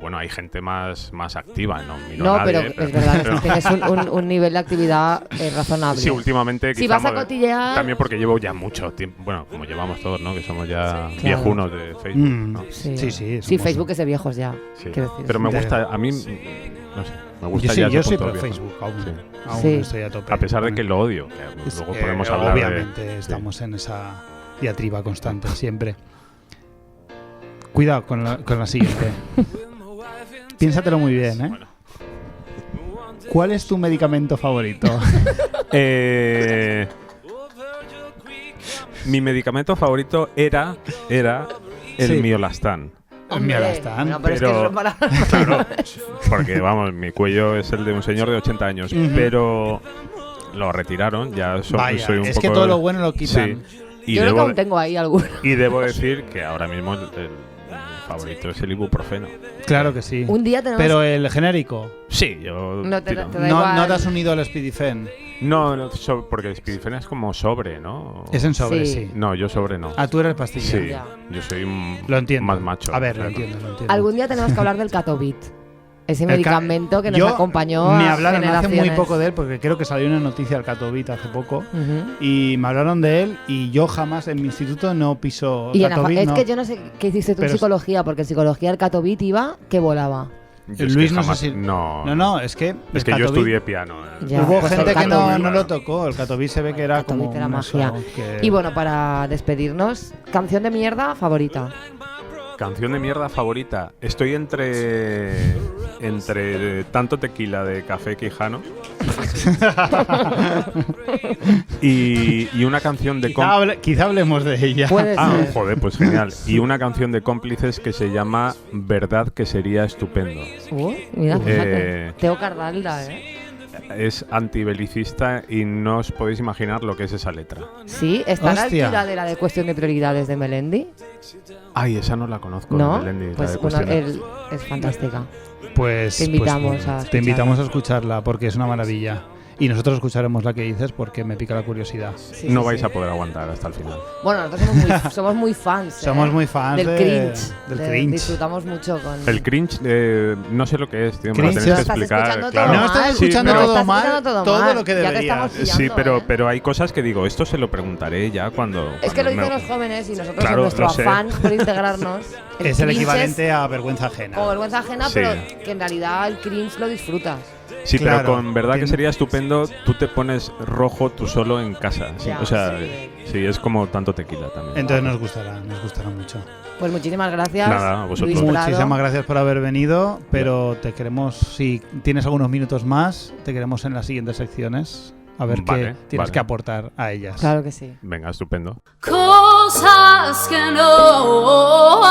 C: bueno, hay gente más activa, ¿no? Miro
B: No,
C: a nadie,
B: pero es verdad,
C: pero-
B: tienes un nivel de actividad razonable.
C: Sí, últimamente
B: Si
C: quizá
B: vas a cotillear-
C: también porque llevo ya mucho tiempo, bueno, como llevamos todos, ¿no? Que somos ya
B: Claro.
C: viejunos de Facebook, ¿no?
B: Sí,
A: Sí,
B: Sí,
A: somos-
B: Facebook es de viejos ya.
C: Sí.
B: quiero decir.
C: Pero me
A: De-
C: gusta, a mí, no sé, me gusta
A: Yo
C: ya
A: sí, yo
C: ese
A: soy
C: punto
A: pro
C: viejo.
A: Facebook aún.
C: Sí.
A: Aún
B: Sí.
A: estoy a tope.
C: A pesar de que lo odio, que luego podemos hablar
A: obviamente
C: de...
A: estamos en esa diatriba constante siempre. Cuidado con la siguiente. Piénsatelo muy bien, ¿eh?
C: Bueno.
A: ¿Cuál es tu medicamento favorito?
C: Mi medicamento favorito era el
A: Sí.
C: Miolastán.
A: El Miolastán.
B: Bueno, pero es que
C: pero-
B: eso para...
C: Claro, porque vamos, mi cuello es el de un señor de 80 años,
A: Ujú.
C: pero lo retiraron, ya
A: Vaya,
C: soy un
A: es
C: poco...
A: que todo lo bueno lo quitan.
C: Sí, y
B: Yo creo que
C: debo,
B: aún tengo ahí alguno.
C: y debo decir que ahora mismo mi favorito es el ibuprofeno.
A: Claro que sí.
B: Un día tenemos...
A: Pero el genérico.
C: Sí, yo...
B: No te-
C: tiro.
B: te da
A: No,
B: igual.
A: no te has unido al Spidifen.
C: No, porque el Spidifena es como sobre, ¿no?
A: Es en sobre,
B: Sí.
A: sí.
C: No, yo sobre no.
A: Ah, tú eres pastilla.
C: Sí,
B: Ya.
C: yo soy
A: Lo entiendo.
C: más macho.
A: A ver, lo
C: claro.
A: entiendo, lo entiendo.
B: Algún día tenemos que hablar del Catovit. Ese
A: El ca-
B: medicamento que nos
A: Yo
B: acompañó
A: me
B: a
A: hablaron hace muy
B: generaciones.
A: poco de él, porque creo que salió una noticia al Catovit hace poco.
B: Ujú.
A: Y me hablaron de él y yo jamás en mi instituto no piso
B: Y en la fa-
A: Catovit,
B: es
A: no.
B: que yo no sé qué hiciste tú en
A: Pero-
B: psicología, porque en psicología el Catovit iba que volaba.
C: Yo es
A: Luis
C: que
A: no sé
C: jamás-
A: si-
C: No,
A: No, es que
C: Es que
A: el
C: yo
A: Catovit-
C: estudié piano.
B: Ya,
A: Hubo
B: pues
A: gente
B: el
A: que no
B: Catovit.
A: lo tocó. El Catovit se ve que era
B: Catovit
A: como
B: era
A: un
B: magia.
A: eso que-
B: Y bueno, para despedirnos, canción de mierda favorita.
C: Canción de mierda favorita. Estoy entre tanto tequila de Café Quijano y una canción de
A: Quizá hablemos de ella.
B: Puede
C: Ah,
B: ser.
C: joder, pues genial. Y una canción de Cómplices que se llama Verdad que sería estupendo.
B: Mira, fíjate.
C: Eh,
B: Teo Cardalda, ¿eh?
C: Es antibelicista y no os podéis imaginar lo que es esa letra.
B: Sí, está a la
A: Hostia.
B: altura de la de Cuestión de Prioridades de Melendi,
C: Ay, esa no la conozco.
B: ¿no?
C: Melendi, la
B: Pues
C: de
B: bueno,
C: Cuestiones.
B: es fantástica.
A: Pues
B: Te invitamos
A: pues,
B: a
A: te
B: escucharla.
A: invitamos a escucharla porque es una maravilla. Y nosotros escucharemos la que dices porque me pica la curiosidad.
B: Sí,
C: No
B: sí,
C: vais
B: sí.
C: a poder aguantar hasta el final.
B: Bueno, nosotros somos muy fans.
A: Somos muy fans
B: del
A: de-
B: cringe.
A: del
B: De-
A: cringe.
B: Disfrutamos mucho con.
C: El cringe, no sé lo que es, tío. Me lo
A: Cringe.
C: tenéis que
B: Estás
C: explicar.
B: escuchando
C: claro.
B: todo
A: No estás
B: mal.
A: escuchando
C: pero-
A: todo
B: Estás
A: mal,
B: escuchando
A: todo
B: mal.
A: lo que
B: Ya te
A: deberías.
B: estamos
C: Sí,
B: pillando, ¿eh?
C: pero hay cosas que digo, esto se lo preguntaré ya cuando...
B: Es que lo
C: cuando
B: dicen
C: me-
B: los jóvenes y nosotros
C: Claro,
B: en nuestro
C: lo sé.
B: afán por integrarnos.
A: Es el
B: cringe
A: equivalente a vergüenza ajena.
B: como vergüenza ajena,
C: Sí.
B: pero que en realidad el cringe lo disfrutas.
C: Sí,
A: Claro,
C: pero con verdad que
A: tiene-
C: sería estupendo, tú te pones rojo tú solo en casa. Sí,
B: Ya,
C: o sea,
B: sí.
C: sí, es como tanto tequila también.
A: Entonces nos gustará mucho.
B: Pues muchísimas gracias.
C: Nada, a vosotros.
B: Luis Prado.
A: Muchísimas gracias por haber venido, pero te queremos, si tienes algunos minutos más, te queremos en las siguientes secciones. A ver
C: Vale,
A: qué tienes
C: vale.
A: que aportar a ellas.
B: Claro que sí.
C: Venga, estupendo.
E: Cosas que no.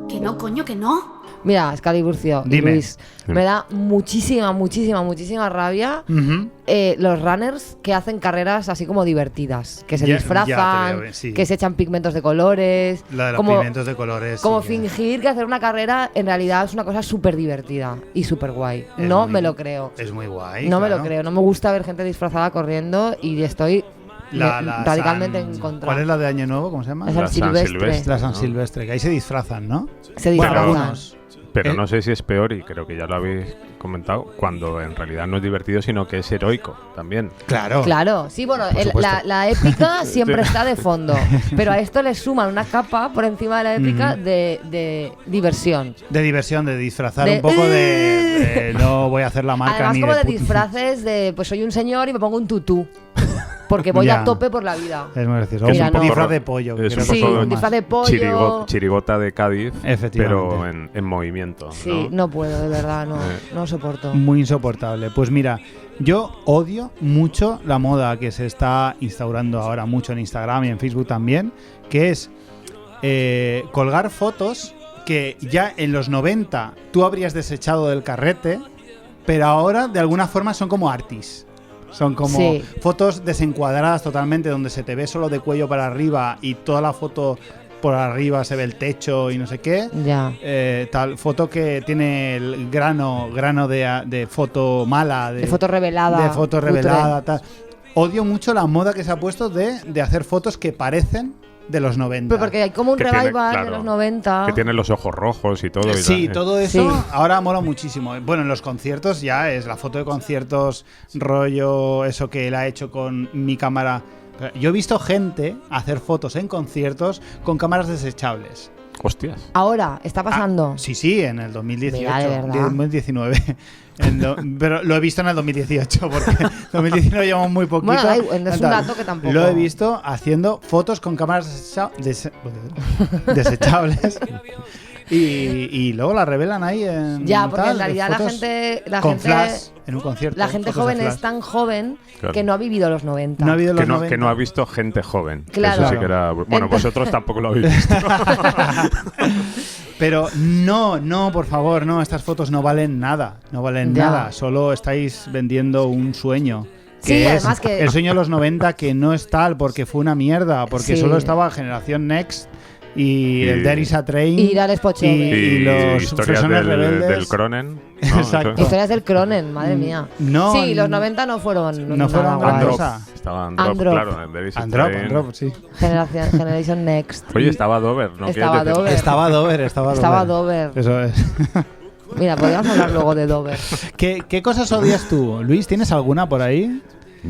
E: Que no, coño, que no.
B: Mira, Escaliburcio y
A: Dime.
B: Luis, me da muchísima rabia
A: Ujú.
B: los runners que hacen carreras así como divertidas, que se
A: Ya-
B: disfrazan,
A: ya te veo, sí.
B: que se echan pigmentos de colores,
A: La de los
B: como,
A: pigmentos de colores.
B: como
A: sí que-
B: fingir que hacer una carrera en realidad es una cosa súper divertida y súper guay.
A: Es
B: No
A: muy-
B: me lo creo.
A: Es muy guay.
B: No me
A: claro.
B: lo creo. No me gusta ver gente disfrazada corriendo y estoy
A: La
B: radicalmente
A: San-
B: en contra.
A: ¿Cuál es la de Año Nuevo? ¿Cómo se llama?
B: La San
C: La San
B: Silvestre.
C: Silvestre.
A: La San
C: ¿no?
A: Silvestre, que ahí se disfrazan, ¿no?
B: Se
A: Bueno,
B: disfrazan.
A: algunos.
C: Pero no sé si es peor, y creo que ya lo habéis comentado, cuando en realidad no es divertido, sino que es heroico también.
A: Claro.
B: Claro, sí, bueno,
A: Por supuesto.
B: la épica siempre está de fondo, pero a esto le suman una capa por encima de la épica de diversión.
A: De diversión, de disfrazar
B: De-
A: un poco de no voy a hacer la marca
B: Además,
A: ni
B: como de
A: puta-
B: disfraces de, pues soy un señor y me pongo un tutú, porque voy
A: Ya.
B: a tope por la vida.
A: Es muy gracioso.
C: Que es
B: Mira,
C: un
B: no.
C: poco
A: disfraz
C: ro-
A: de pollo. que
C: es
A: creo
C: un
A: que
B: Sí,
C: poco
A: es
B: un
A: más.
B: disfraz de pollo.
C: Chirigota de Cádiz,
A: Efectivamente.
C: pero en movimiento.
B: Sí,
C: ¿no?
B: no puedo, de verdad, no soporto.
A: Muy insoportable. Pues mira, yo odio mucho la moda que se está instaurando ahora mucho en Instagram y en Facebook también, que es colgar fotos que ya en los 90 tú habrías desechado del carrete, pero ahora de alguna forma son como artis. Son como
B: Sí.
A: fotos desencuadradas totalmente, donde se te ve solo de cuello para arriba y toda la foto por arriba se ve el techo y no sé qué.
B: Ya.
A: Tal foto que tiene el grano de foto mala,
B: De foto revelada.
A: de foto
B: cutre.
A: revelada, tal. Odio mucho la moda que se ha puesto de hacer fotos que parecen de los 90.
B: Pero porque hay como un
C: Que tiene,
B: revival de
C: claro,
B: los 90.
C: Que tiene los ojos rojos y todo. Y
A: Sí,
C: tal.
A: todo eso
B: Sí.
A: ahora mola muchísimo. Bueno, en los conciertos ya es la foto de conciertos, rollo, eso que él ha hecho con mi cámara. Yo he visto gente hacer fotos en conciertos con cámaras desechables.
C: Hostias.
B: Ahora, está pasando.
A: Sí, en el 2018.
B: Mira, de verdad.
A: 2019. Pero lo he visto en el 2018, porque 2019 llevamos muy poquito.
B: Bueno, es un
A: Tal.
B: dato que tampoco.
A: Lo he visto haciendo fotos con cámaras desechables. Y luego la revelan ahí en.
B: Ya, porque
A: tal,
B: en realidad
A: fotos
B: la
A: con
B: gente.
A: flash en un concierto.
B: La gente
A: fotos de
B: joven es
A: flash.
B: tan joven
C: Claro.
B: que no ha vivido los 90.
A: No ha habido los
C: Que no,
A: 90.
C: que no ha visto gente joven.
B: Claro.
C: Eso sí que era. Bueno,
B: Entonces-
C: vosotros tampoco lo habéis visto.
A: Pero no, por favor, no, estas fotos no valen nada, no valen
B: Ya.
A: nada, solo estáis vendiendo un sueño.
B: Sí,
A: Que es
B: además que-
A: el sueño de los 90 que no es tal porque fue una mierda, porque
B: Sí.
A: solo estaba Generación Next y el There is a Train
B: Y Iranes Pochove.
A: y los
C: historias
A: Fresones Rebeldes.
C: del Cronen. ¿no?
A: Exacto.
B: Historias del Cronen, madre mía.
A: No,
B: Sí, los 90 no fueron.
A: no fueron
B: nada
A: gran
B: guays.
A: cosa.
C: Estaba Androp,
B: Androp.
C: claro. en There Is a
A: Androp,
C: Train.
A: sí.
B: Generation Next.
C: Oye, estaba Dover, ¿no?
B: Estaba
C: ¿Quieres decir?
B: Dover.
A: Estaba Dover.
B: Dover.
A: Eso es.
B: Mira, podríamos hablar luego de Dover.
A: ¿Qué cosas odias tú? Luis, ¿tienes alguna por ahí?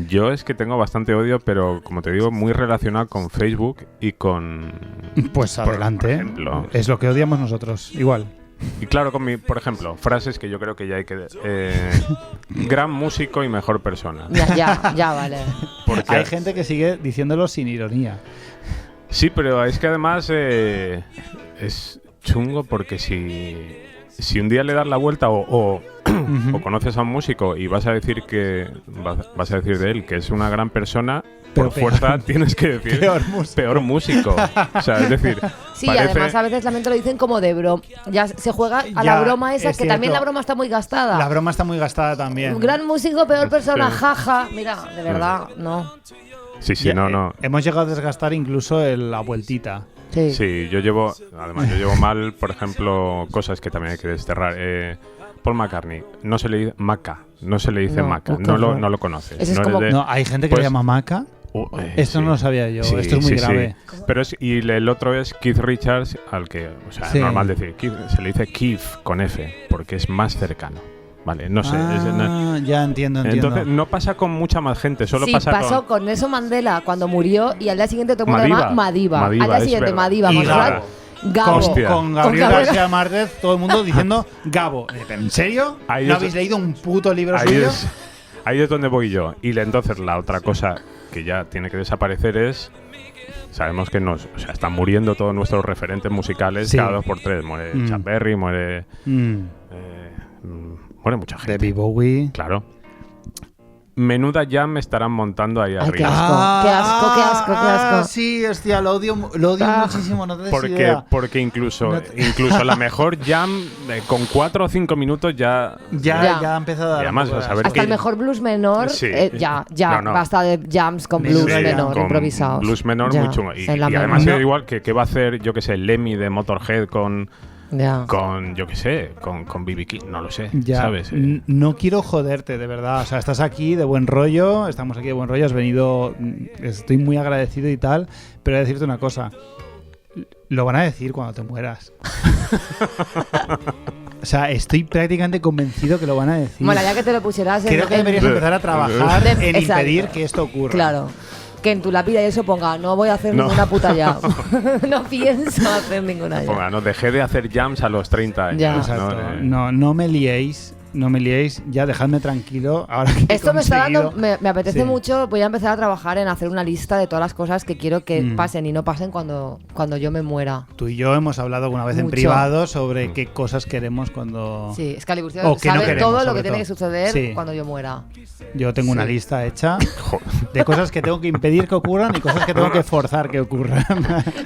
C: Yo es que tengo bastante odio, pero como te digo, muy relacionado con Facebook y con...
A: Pues
C: por
A: adelante.
C: ejemplo.
A: Es lo que odiamos nosotros, igual.
C: Y claro, por ejemplo, frases que yo creo que ya hay que... gran músico y mejor persona.
B: Ya, vale.
C: Porque,
A: Hay gente que sigue diciéndolo sin ironía.
C: Sí, pero es que además es chungo porque si un día le das la vuelta o conoces a un músico y vas a decir vas a decir de él que es una gran persona,
A: Pero
C: por fuerza tienes que decir peor músico. O sea, es decir,
B: Sí,
C: parece-
B: y además a veces también te lo dicen como de broma. Ya se juega a
A: Ya,
B: la broma esa,
A: es
B: que también
A: cierto.
B: la broma está muy gastada.
A: La broma está muy gastada también.
B: Un gran músico, peor persona,
C: Sí.
B: jaja. Mira, de verdad, no.
C: Sí,
A: Ya,
C: no.
A: Hemos llegado a desgastar incluso la vueltita.
B: Sí.
C: Sí, yo llevo mal, por ejemplo, cosas que también hay que desterrar. Paul McCartney, no se le dice Maca, no se le dice
B: No,
C: Maca,
B: qué
C: no
B: horror.
C: lo conoces.
B: Eso es
C: no eres
B: como-
C: de-
A: No, hay gente que
C: Pues-
A: le llama Maca. Esto
C: sí.
A: no lo sabía yo.
C: Sí,
A: Esto es muy
C: sí,
A: grave.
C: sí. Pero y el otro es Keith Richards, al que, o sea,
A: Sí.
C: es normal decir, se le dice Keith con F, porque es más cercano. Vale, no sé.
A: Ya entiendo.
C: Entonces, no pasa con mucha más gente, solo
B: Sí,
C: pasa
B: pasó con Nelson Mandela cuando murió y al día siguiente todo el mundo
C: Madiba.
B: llama Madiba.
C: Madiba,
B: Al día
C: es
B: siguiente
C: verdad.
B: Madiba.
A: Y
B: Monserrat,
A: Gabo.
B: Gabo.
C: Hostia.
A: Con Gabriel
B: Con
A: García Márquez, todo el mundo diciendo Gabo. ¿En serio?
C: Ahí
A: ¿No
C: es-
A: habéis leído un puto libro
C: ahí
A: suyo?
C: ahí es donde voy yo. Y entonces la otra cosa que ya tiene que desaparecer es... Sabemos que están muriendo todos nuestros referentes musicales
A: Sí.
C: cada 2 por 3. Muere Chuck Berry, muere mucha gente.
A: David Bowie.
C: Claro. Menuda jam estarán montando ahí
B: Ay, qué
C: arriba.
B: asco, qué asco, qué asco.
A: Sí, hostia, lo odio muchísimo, no te des idea.
C: Porque incluso
A: No
C: la mejor jam con 4 o 5 minutos ya...
A: Ya ha empezado a dar
C: Y además,
A: un poco de
C: a ver
A: asco.
B: Hasta el mejor blues menor,
C: Sí.
B: ya,
C: No.
B: basta de jams con blues
A: Sí,
B: menor,
C: con
B: improvisados.
C: Blues menor
B: Ya,
C: muy chungo. Y
B: se la
C: además
B: mano.
C: igual que va a hacer, yo que sé, Lemmy de Motorhead con yo que sé, con B.B. King, no lo sé,
A: Ya,
C: ¿sabes?
A: no quiero joderte, de verdad. O sea, estás aquí de buen rollo, estamos aquí de buen rollo, has venido, estoy muy agradecido y tal, pero voy a decirte una cosa. Lo van a decir cuando te mueras. O sea, estoy prácticamente convencido que lo van a decir.
B: Bueno, ya que te lo pusieras
A: Creo que deberías empezar a trabajar en
B: Exacto.
A: impedir que esto ocurra.
B: Claro. Que en tu lápida y eso ponga, no voy a hacer
C: No.
B: ninguna puta jam. No pienso hacer ninguna jam.
C: Ponga, no, dejé de hacer jams a los 30 años.
B: Ya.
A: Exacto.
C: ¿no?
A: No me liéis, ya dejadme tranquilo. Ahora que he
B: Esto me está dando,
A: conseguido-
B: me apetece
A: Sí.
B: mucho, voy a empezar a trabajar en hacer una lista de todas las cosas que quiero que
A: Mm.
B: pasen y no pasen cuando yo me muera.
A: Tú y yo hemos hablado alguna vez en
B: Mucho.
A: privado sobre qué cosas queremos cuando...
B: Sí, Excalibur
A: O que no
B: sabe
A: queremos,
B: todo lo
A: sobre
B: que tiene que
A: todo.
B: suceder
A: Sí.
B: cuando yo muera.
A: Yo tengo una
B: Sí.
A: lista hecha de cosas que tengo que impedir que ocurran y cosas que tengo que forzar que ocurran.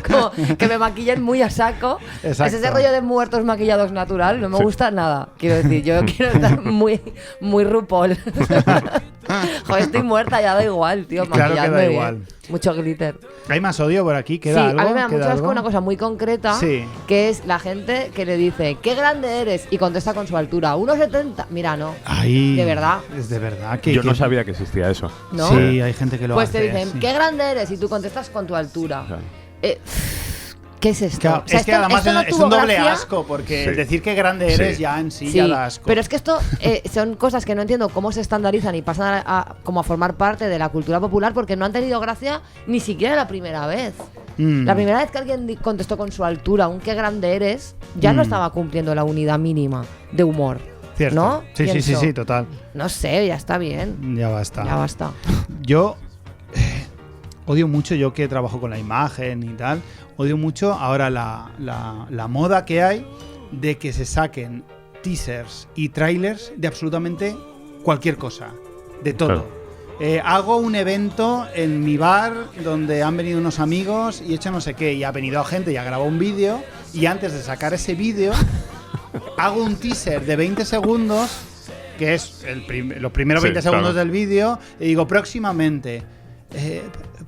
B: Como que me maquillen muy a saco.
A: Exacto.
B: Es ese rollo de muertos maquillados natural, no me
C: Sí.
B: gusta nada. Quiero decir, yo quiero estar muy RuPaul. Joder, estoy muerta, ya da igual, tío.
A: Claro que da
B: maquilladme
A: igual.
B: bien. Mucho glitter.
A: ¿Hay más odio por aquí?
B: Sí,
A: ¿Queda algo?
B: a mí me da
A: ¿Queda
B: mucho asco
A: algo?
B: una cosa muy concreta,
A: Sí.
B: que es la gente que le dice, qué grande eres, y contesta con su altura, 1,70. Mira, no.
A: Ay,
B: De verdad.
A: Es de verdad que...
C: Yo no
A: que-
C: sabía que existía eso.
B: ¿No?
A: Sí, hay gente que lo
B: Pues
A: hace.
B: te dicen,
A: sí.
B: qué grande eres, y tú contestas con tu altura.
C: O sea,
B: ¿Qué es esto?
A: Claro,
B: O sea,
A: es que
B: esto-
A: además
B: esto no
A: es
B: tuvo
A: un doble
B: gracia.
A: asco, porque
C: Sí.
A: decir que grande eres
C: Sí.
A: ya en sí,
B: Sí,
A: ya da asco.
B: pero es que esto son cosas que no entiendo cómo se estandarizan y pasan como a formar parte de la cultura popular porque no han tenido gracia ni siquiera la primera vez. La primera vez que alguien contestó con su altura, un qué grande eres, ya no estaba cumpliendo la unidad mínima de humor.
A: Cierto.
B: ¿No?
A: Sí, sí, sí,
B: Pienso.
A: sí, total.
B: No sé, ya está bien.
A: Ya basta.
B: Ya basta.
A: Yo odio mucho, yo que trabajo con la imagen y tal, odio mucho ahora la moda que hay de que se saquen teasers y trailers de absolutamente cualquier cosa, de todo.
C: Claro.
A: Hago un evento en mi bar donde han venido unos amigos y he hecho no sé qué, y ha venido gente y ha grabado un vídeo, y antes de sacar ese vídeo hago un teaser de 20 segundos, que es los primeros
C: Sí,
A: 20 segundos
C: claro.
A: del vídeo, y digo próximamente.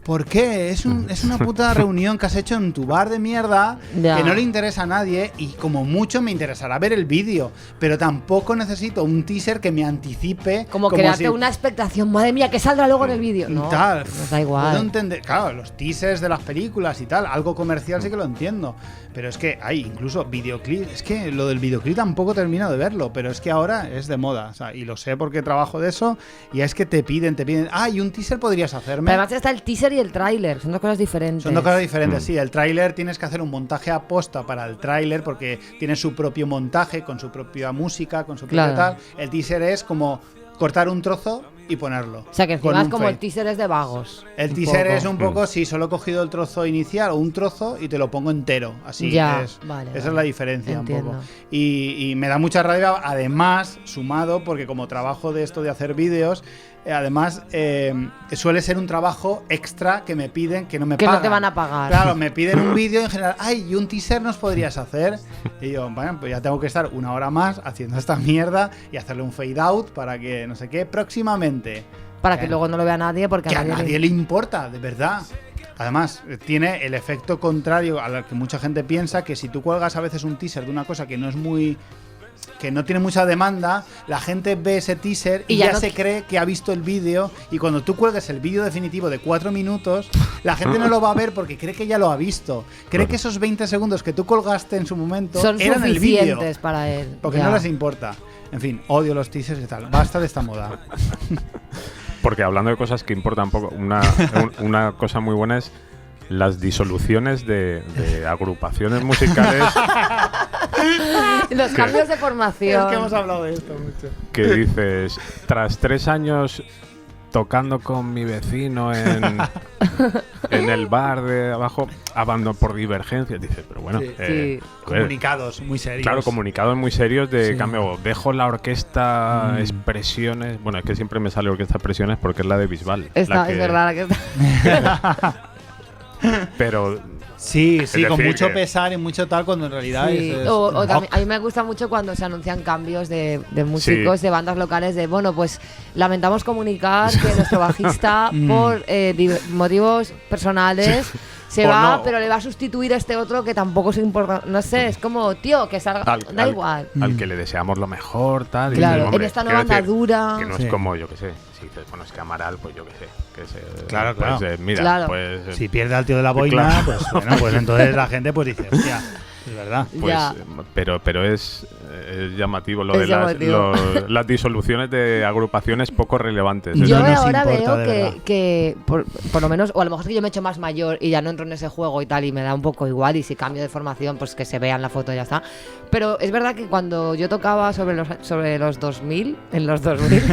A: ¿Por qué? Es una puta reunión que has hecho en tu bar de mierda
B: Ya.
A: que no le interesa a nadie, y como mucho me interesará ver el vídeo, pero tampoco necesito un teaser que me anticipe
B: Como crearte
A: si-
B: una expectación, madre mía, que saldrá luego en el vídeo. No,
A: tal.
B: nos da igual.
A: Puedo entender, claro, los teasers de las películas y tal, algo comercial sí que lo entiendo, pero es que hay incluso videoclips, es que lo del videoclip tampoco termino de verlo, pero es que ahora es de moda, o sea, y lo sé porque trabajo de eso, y es que te piden, y un teaser podrías hacerme.
B: Pero además está el teaser y el tráiler, son dos cosas diferentes.
A: Son dos cosas diferentes, sí. El tráiler tienes que hacer un montaje aposta para el tráiler porque tiene su propio montaje, con su propia música, con su propio
B: Claro.
A: tal. El teaser es como cortar un trozo y ponerlo.
B: O sea, que
A: con
B: encima es
A: un
B: como
A: fade.
B: el teaser es de vagos.
A: El
B: un
A: teaser
B: poco.
A: es un poco, sí, solo he cogido el trozo inicial o un trozo y te lo pongo entero. Así
B: Ya,
A: es.
B: vale,
A: Esa
B: vale.
A: es la diferencia
B: Entiendo.
A: un poco. Y me da mucha rabia, además, sumado, porque como trabajo de esto de hacer vídeos, además suele ser un trabajo extra que me piden, que no me
B: Que no
A: pagan.
B: te van a pagar.
A: Claro, me piden un vídeo en general, ay, y un teaser nos podrías hacer. Y yo, bueno, pues ya tengo que estar una hora más haciendo esta mierda y hacerle un fade out para que no sé qué, próximamente.
B: Para que luego no lo vea nadie, porque
A: Que a nadie le importa, de verdad. Además, tiene el efecto contrario al que mucha gente piensa, que si tú cuelgas a veces un teaser de una cosa que no es muy... que no tiene mucha demanda, la gente ve ese teaser y
B: Y ya
A: ya
B: no
A: se cree que ha visto el vídeo, y cuando tú cuelgues el vídeo definitivo de 4 minutos, la gente no lo va a ver porque cree que ya lo ha visto. Cree que esos 20 segundos que tú colgaste en su momento
B: son
A: eran el vídeo.
B: suficientes para él.
A: Porque
B: Ya.
A: no les importa. En fin, odio los teasers y tal. Basta de esta moda.
C: Porque hablando de cosas que importan poco, una cosa muy buena es las disoluciones de agrupaciones musicales
B: Los cambios de formación.
A: Es que hemos hablado de esto mucho.
C: que dices, tras 3 años tocando con mi vecino en el bar de abajo, abandono por divergencia. Dices, pero bueno,
A: Sí.
C: a ver,
A: Comunicados muy serios.
C: claro, comunicados muy serios de
A: Sí.
C: cambio, dejo la orquesta expresiones, bueno, es que siempre me sale orquesta expresiones porque es la de Bisbal.
B: Esta, es verdad, que está.
C: Pero
A: Sí, sí,
C: Es
A: con
C: decir,
A: mucho
C: que-
A: pesar y mucho tal cuando en realidad
B: Sí.
A: es
B: O
A: rock.
B: también, a mí me gusta mucho cuando se anuncian cambios de músicos, de bandas locales, de bueno, pues lamentamos comunicar que nuestro bajista por motivos personales se
C: O
B: va,
C: no.
B: pero le va a sustituir a este otro que tampoco es importante. No sé, es como, tío, que salga. Da igual.
C: al que le deseamos lo mejor, tal. y
B: Claro,
C: dices,
B: en
C: hombre,
B: esta nueva
C: quiero decir
B: andadura.
C: Que no
A: Sí.
C: es como, yo qué sé, si dices, bueno, es que Amaral, pues yo qué sé. Que se,
A: Claro,
C: pues,
A: claro.
C: mira,
B: Claro.
C: pues.
A: Si pierde al tío de la boina,
C: Claro.
A: pues bueno, pues entonces la gente pues dice, hostia, es verdad.
C: Pues,
B: Ya.
C: pero es llamativo lo
B: Es
C: de
B: llamativo.
C: las disoluciones de agrupaciones poco relevantes.
A: No
B: Yo
A: nos
B: ahora
A: importa,
B: veo
A: de verdad.
B: que por lo menos, o a lo mejor es que yo me he hecho más mayor y ya no entro en ese juego y tal, y me da un poco igual, y si cambio de formación, pues que se vea en la foto y ya está. Pero es verdad que cuando yo tocaba sobre los 2000, en los 2000,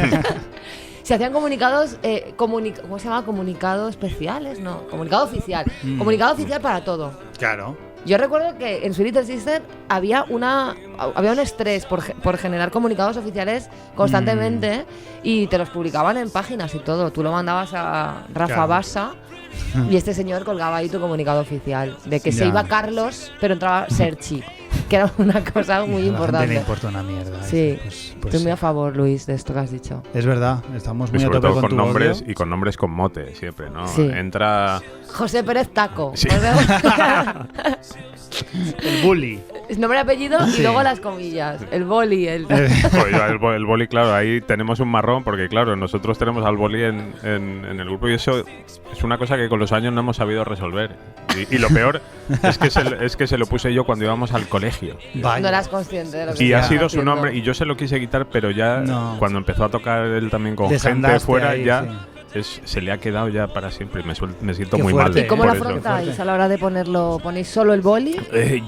B: se hacían comunicados, ¿cómo se llama? Comunicados especiales, no, comunicado oficial. Comunicado oficial para todo.
A: Claro.
B: Yo recuerdo que en Sweet Little Sister había un estrés por generar comunicados oficiales constantemente y te los publicaban en páginas y todo. Tú lo mandabas a Rafa
A: Claro.
B: Bassa y este señor colgaba ahí tu comunicado oficial de que se
A: Ya.
B: iba Carlos, pero entraba Serchi. que era una cosa muy
A: A la gente le
B: importante.
A: importa una mierda.
B: Sí,
A: Pues
B: estoy muy
A: sí.
B: a favor, Luis, de esto que has dicho.
A: Es verdad, estamos
C: Y
A: muy a
C: sobre
A: tope
C: todo
A: con
C: con
A: tu
C: nombres
A: odio.
C: y con nombres con mote siempre, ¿no?
B: Sí.
C: Entra
B: José Pérez Taco.
C: Sí.
A: El bully.
B: Es nombre y apellido
A: Sí.
B: y luego las comillas. El boli, el...
C: Joder, yo el boli, claro, ahí tenemos un marrón porque, claro, nosotros tenemos al boli en el grupo y eso es una cosa que con los años no hemos sabido resolver. Y lo peor es que se lo puse yo cuando íbamos al colegio.
A: Vaya.
B: No eras consciente de lo que
C: Y ha
B: estabas
C: sido su
B: haciendo.
C: nombre y yo se lo quise quitar, pero ya
A: No.
C: cuando empezó a tocar él también con gente
A: Desandaste
C: fuera,
A: ahí,
C: ya
A: sí.
C: se le ha quedado ya para siempre. Me siento
A: Qué
C: muy
A: fuerte,
C: mal.
B: ¿Y cómo
C: por
B: lo
C: eso.
B: afrontáis a la hora de ponerlo? ¿Ponéis solo el boli?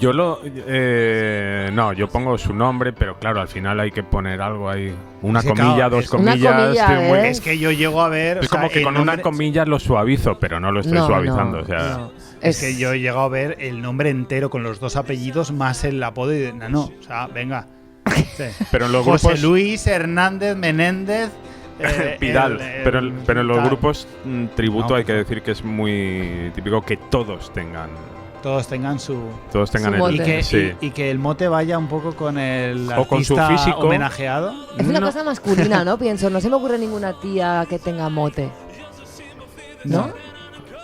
C: Yo no, yo pongo su nombre, pero claro, al final hay que poner algo ahí. Una
A: Sí,
C: comilla,
A: claro,
C: dos
A: es-
B: Una
C: comillas.
B: comilla,
C: estoy muy-
B: ¿eh?
A: Es que yo llego a ver.
C: Es
A: o sea,
C: como que
A: el
C: con una
A: nombre-
C: comilla lo suavizo, pero no lo estoy suavizando.
B: No,
C: o sea,
B: no.
A: Es que yo he llegado a ver el nombre entero con los dos apellidos más el apodo y no, o sea, venga. Sí.
C: pero en los
A: José
C: grupos.
A: Luis Hernández Menéndez
C: Pidal, pero en los
A: tal.
C: grupos tributo
A: No,
C: hay que decir que es muy típico que todos tengan
A: todos tengan su
B: Su
C: el
B: mote.
A: y que,
C: sí.
A: y que el mote vaya un poco con el
C: O con su
A: artista
C: físico.
A: homenajeado.
B: Es una
C: No.
B: cosa masculina, ¿no? Pienso, no se me ocurre ninguna tía que tenga mote. ¿No?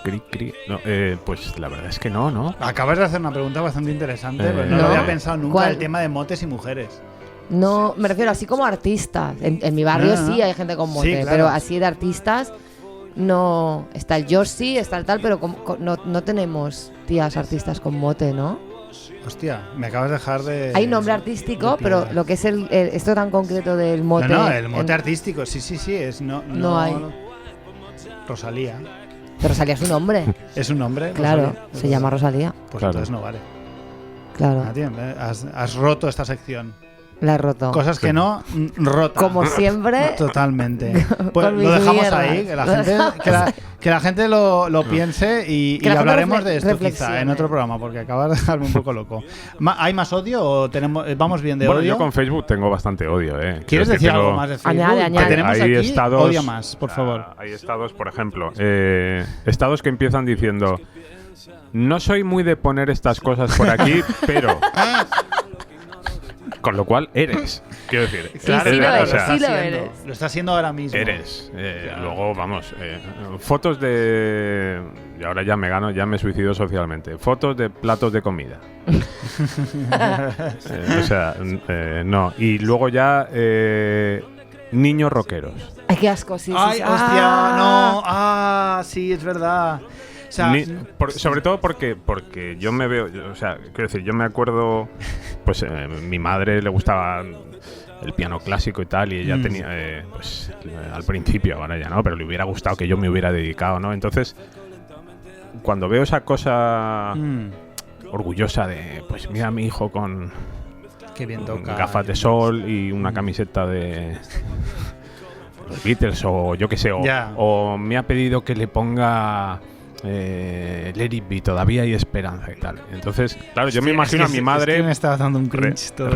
C: Cri, cri. No, pues la verdad es que no.
A: Acabas de hacer una pregunta bastante interesante, pero no,
B: ¿No?
A: lo había pensado nunca,
B: ¿Cuál?
A: el tema de motes y mujeres.
B: No, me refiero así como artistas. En mi barrio
A: No, no.
B: sí hay gente con mote,
A: Sí, claro.
B: pero así de artistas no. Está el Josie, está el tal, pero no tenemos tías artistas con mote, ¿no?
A: Hostia, me acabas de dejar de...
B: Hay nombre artístico,
A: de
B: pero
A: piedra.
B: lo que es esto tan concreto del mote.
A: No, el mote
B: en-
A: artístico, sí, es
B: No hay.
A: Rosalía.
B: Pero salía su nombre.
A: ¿Es un nombre?
B: Claro,
A: Rosalía?
B: se llama Rosalía.
A: Pues
C: Claro.
A: entonces no vale.
B: Claro,
A: Ah, tío, has roto esta sección.
B: la he roto.
A: Cosas que no, rota.
B: Como siempre,
A: Totalmente. Pues
B: con
A: lo
B: mis
A: dejamos
B: mierdas.
A: ahí, que la
B: Lo
A: gente,
B: dejamos
A: que la gente lo piense y
B: Que la gente
A: hablaremos de esto quizá
B: reflexione.
A: en otro programa, porque acabas de dejarme un poco loco. ¿Hay más odio o vamos bien de
C: Bueno,
A: odio?
C: yo con Facebook tengo bastante odio,
A: ¿Quieres
C: Quiero
A: decir
C: tengo-
A: algo más de Facebook?
B: Añade, añade.
A: Que tenemos
C: Hay
A: aquí
C: estados-
A: odia más, por favor.
C: Hay estados, por ejemplo, estados que empiezan diciendo: no soy muy de poner estas cosas por aquí, pero. Con lo cual eres. Quiero decir,
B: Claro, sí lo
C: o
B: eres,
C: sea,
B: sí lo
A: haciendo.
B: eres.
A: Lo está haciendo ahora mismo.
C: eres.
A: Claro.
C: Luego, vamos, fotos de. Y ahora ya me suicido socialmente. Fotos de platos de comida. No. Y luego ya. Niños rockeros.
B: ay, qué asco, sí, sí,
A: Ay,
B: sí.
A: hostia,
B: Ah.
A: no. Sí, es verdad. O sea,
C: Sobre todo porque yo me veo, o sea, quiero decir, yo me acuerdo, pues mi madre le gustaba el piano clásico y tal, y ella tenía, pues al principio, ahora ya no, pero le hubiera gustado que yo me hubiera dedicado, ¿no? Entonces, cuando veo esa cosa orgullosa de, pues mira a mi hijo con
A: qué bien toca.
C: gafas de sol y una camiseta de los Beatles o yo qué sé,
A: Ya.
C: o me ha pedido que le ponga Let It Be, todavía hay esperanza y tal. Entonces, claro, yo me imagino a mi madre.
A: Es que me estaba dando un cringe todo.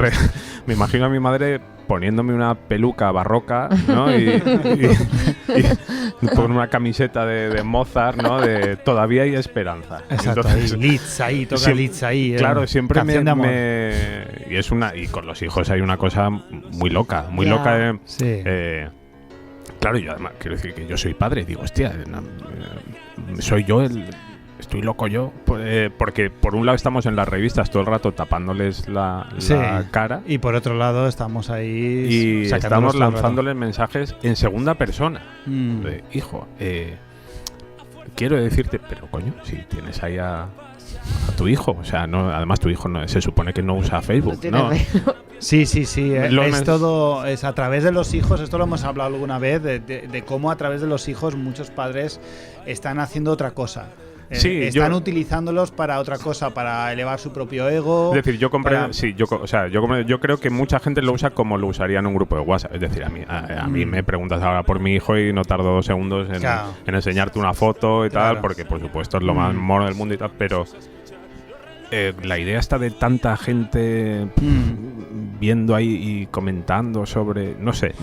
C: Me imagino a mi madre poniéndome una peluca barroca, ¿no? Y con una camiseta de Mozart, ¿no? De todavía hay esperanza.
A: Exacto,
C: Entonces,
A: ahí, Leeds ahí, toca
C: siempre-
A: Leeds ahí.
C: Claro, siempre
A: Canción de amor.
C: y es una y con los hijos hay una cosa muy loca, muy
B: Ya.
C: loca.
A: Sí.
C: Claro, yo además quiero decir que yo soy padre, digo, hostia, soy yo estoy loco yo, porque por un lado estamos en las revistas todo el rato tapándoles la
A: Sí.
C: cara
A: Y por otro lado estamos ahí
C: y
A: sacándolos
C: estamos
A: todo el rato.
C: lanzándoles mensajes en segunda persona. De, hijo, quiero decirte, pero coño, si tienes ahí a tu hijo, o sea, no, además tu hijo no, se supone que no usa Facebook,
B: No tiene
C: ¿no?
A: Sí.
C: Lo
A: Es
C: mes-
A: todo, es a través de los hijos, esto lo hemos hablado alguna vez, de cómo a través de los hijos muchos padres están haciendo otra cosa.
C: Sí,
A: están
C: yo-
A: utilizándolos para otra cosa, para elevar su propio ego.
C: Es decir, yo comprendo,
A: para-
C: sí, yo creo que mucha gente lo usa como lo usaría en un grupo de WhatsApp. Es decir, a mí me preguntas ahora por mi hijo y no tardo 2 segundos en,
A: Claro.
C: en enseñarte una foto y
A: Claro.
C: tal, porque por supuesto es lo más mono del mundo y tal, pero la idea está de tanta gente viendo ahí y comentando sobre, no sé,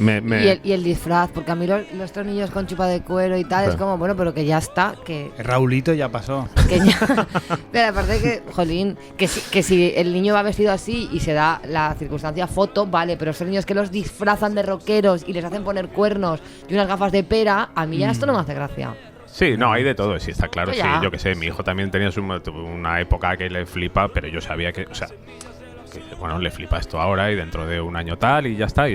B: Y el disfraz, porque a mí los tornillos con chupa de cuero y tal, es como, bueno, pero que ya está, que
A: Raulito ya pasó.
B: ya, pero aparte que, jolín, que si el niño va vestido así y se da la circunstancia foto, vale, pero esos niños que los disfrazan de rockeros y les hacen poner cuernos y unas gafas de pera, a mí ya esto no me hace gracia.
C: Sí, no, hay de todo, sí, está claro.
B: Pues
C: Sí,
B: ya.
C: yo que sé, mi hijo también tenía una época que le flipa, pero yo sabía que, o sea, que, bueno, le flipa esto ahora y dentro de un año tal y ya está.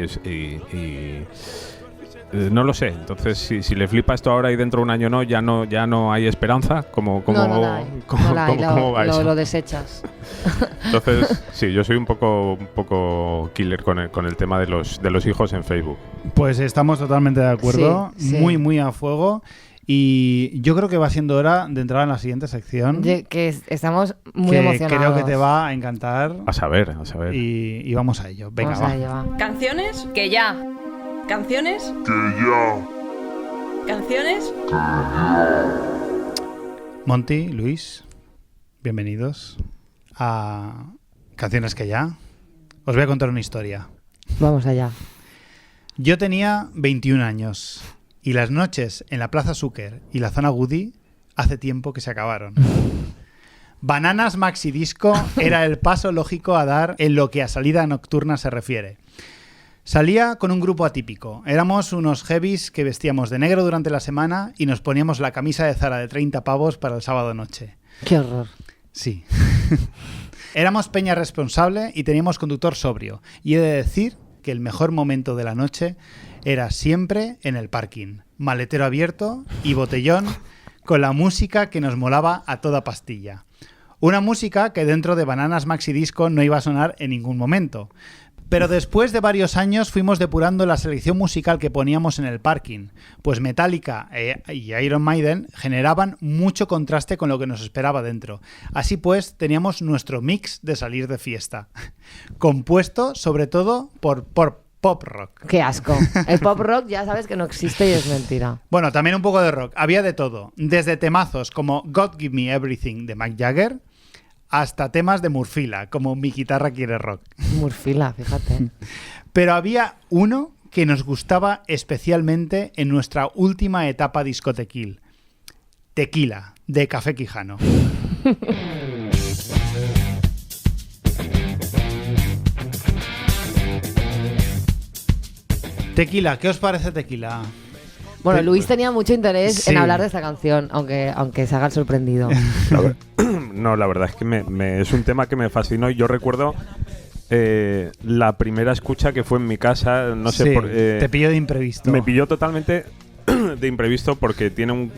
C: No lo sé. Entonces, si le flipa esto ahora y dentro de un año no, ya no hay esperanza. ¿Cómo va eso?
B: Lo desechas.
C: Entonces, sí, yo soy un poco killer con el tema de los hijos en Facebook.
A: Pues estamos totalmente de acuerdo,
B: Sí.
A: muy a fuego. Y yo creo que va siendo hora de entrar en la siguiente sección.
B: Que estamos muy
A: que
B: emocionados.
A: creo que te va a encantar.
C: A saber.
A: Y vamos a ello. Venga,
B: Vamos a
A: va.
B: ello, va.
F: Canciones que ya. Canciones canciones.
A: Monty, Luis, bienvenidos a Canciones que ya. Os voy a contar una historia.
B: Vamos allá.
A: Yo tenía 21 años y las noches en la Plaza Zucker y la zona Goody hace tiempo que se acabaron. Bananas Maxi Disco era el paso lógico a dar en lo que a salida nocturna se refiere. Salía con un grupo atípico. Éramos unos heavies que vestíamos de negro durante la semana y nos poníamos la camisa de Zara de 30 pavos para el sábado noche.
B: Qué horror.
A: Sí. Éramos peña responsable y teníamos conductor sobrio. Y he de decir que el mejor momento de la noche era siempre en el parking. Maletero abierto y botellón con la música que nos molaba a toda pastilla. Una música que dentro de Bananas Maxi Disco no iba a sonar en ningún momento. Pero después de varios años fuimos depurando la selección musical que poníamos en el parking, pues Metallica y Iron Maiden generaban mucho contraste con lo que nos esperaba dentro. Así pues, teníamos nuestro mix de salir de fiesta, compuesto sobre todo por pop rock.
B: Qué asco. El pop rock ya sabes que no existe y es mentira.
A: Bueno, también un poco de rock. Había de todo, desde temazos como God Give Me Everything de Mick Jagger, hasta temas de Murfila, como Mi guitarra quiere rock.
B: Murfila, fíjate.
A: Pero había uno que nos gustaba especialmente en nuestra última etapa discotequil. Tequila, de Café Quijano. Tequila, ¿qué os parece Tequila?
B: Bueno, Luis tenía mucho interés
A: Sí.
B: en hablar de esta canción, aunque se haga el sorprendido.
C: No, la verdad es que es un tema que me fascinó y yo recuerdo la primera escucha que fue en mi casa, no sé
A: Sí,
C: por...
A: te pilló de imprevisto.
C: Me pilló totalmente de imprevisto porque tiene un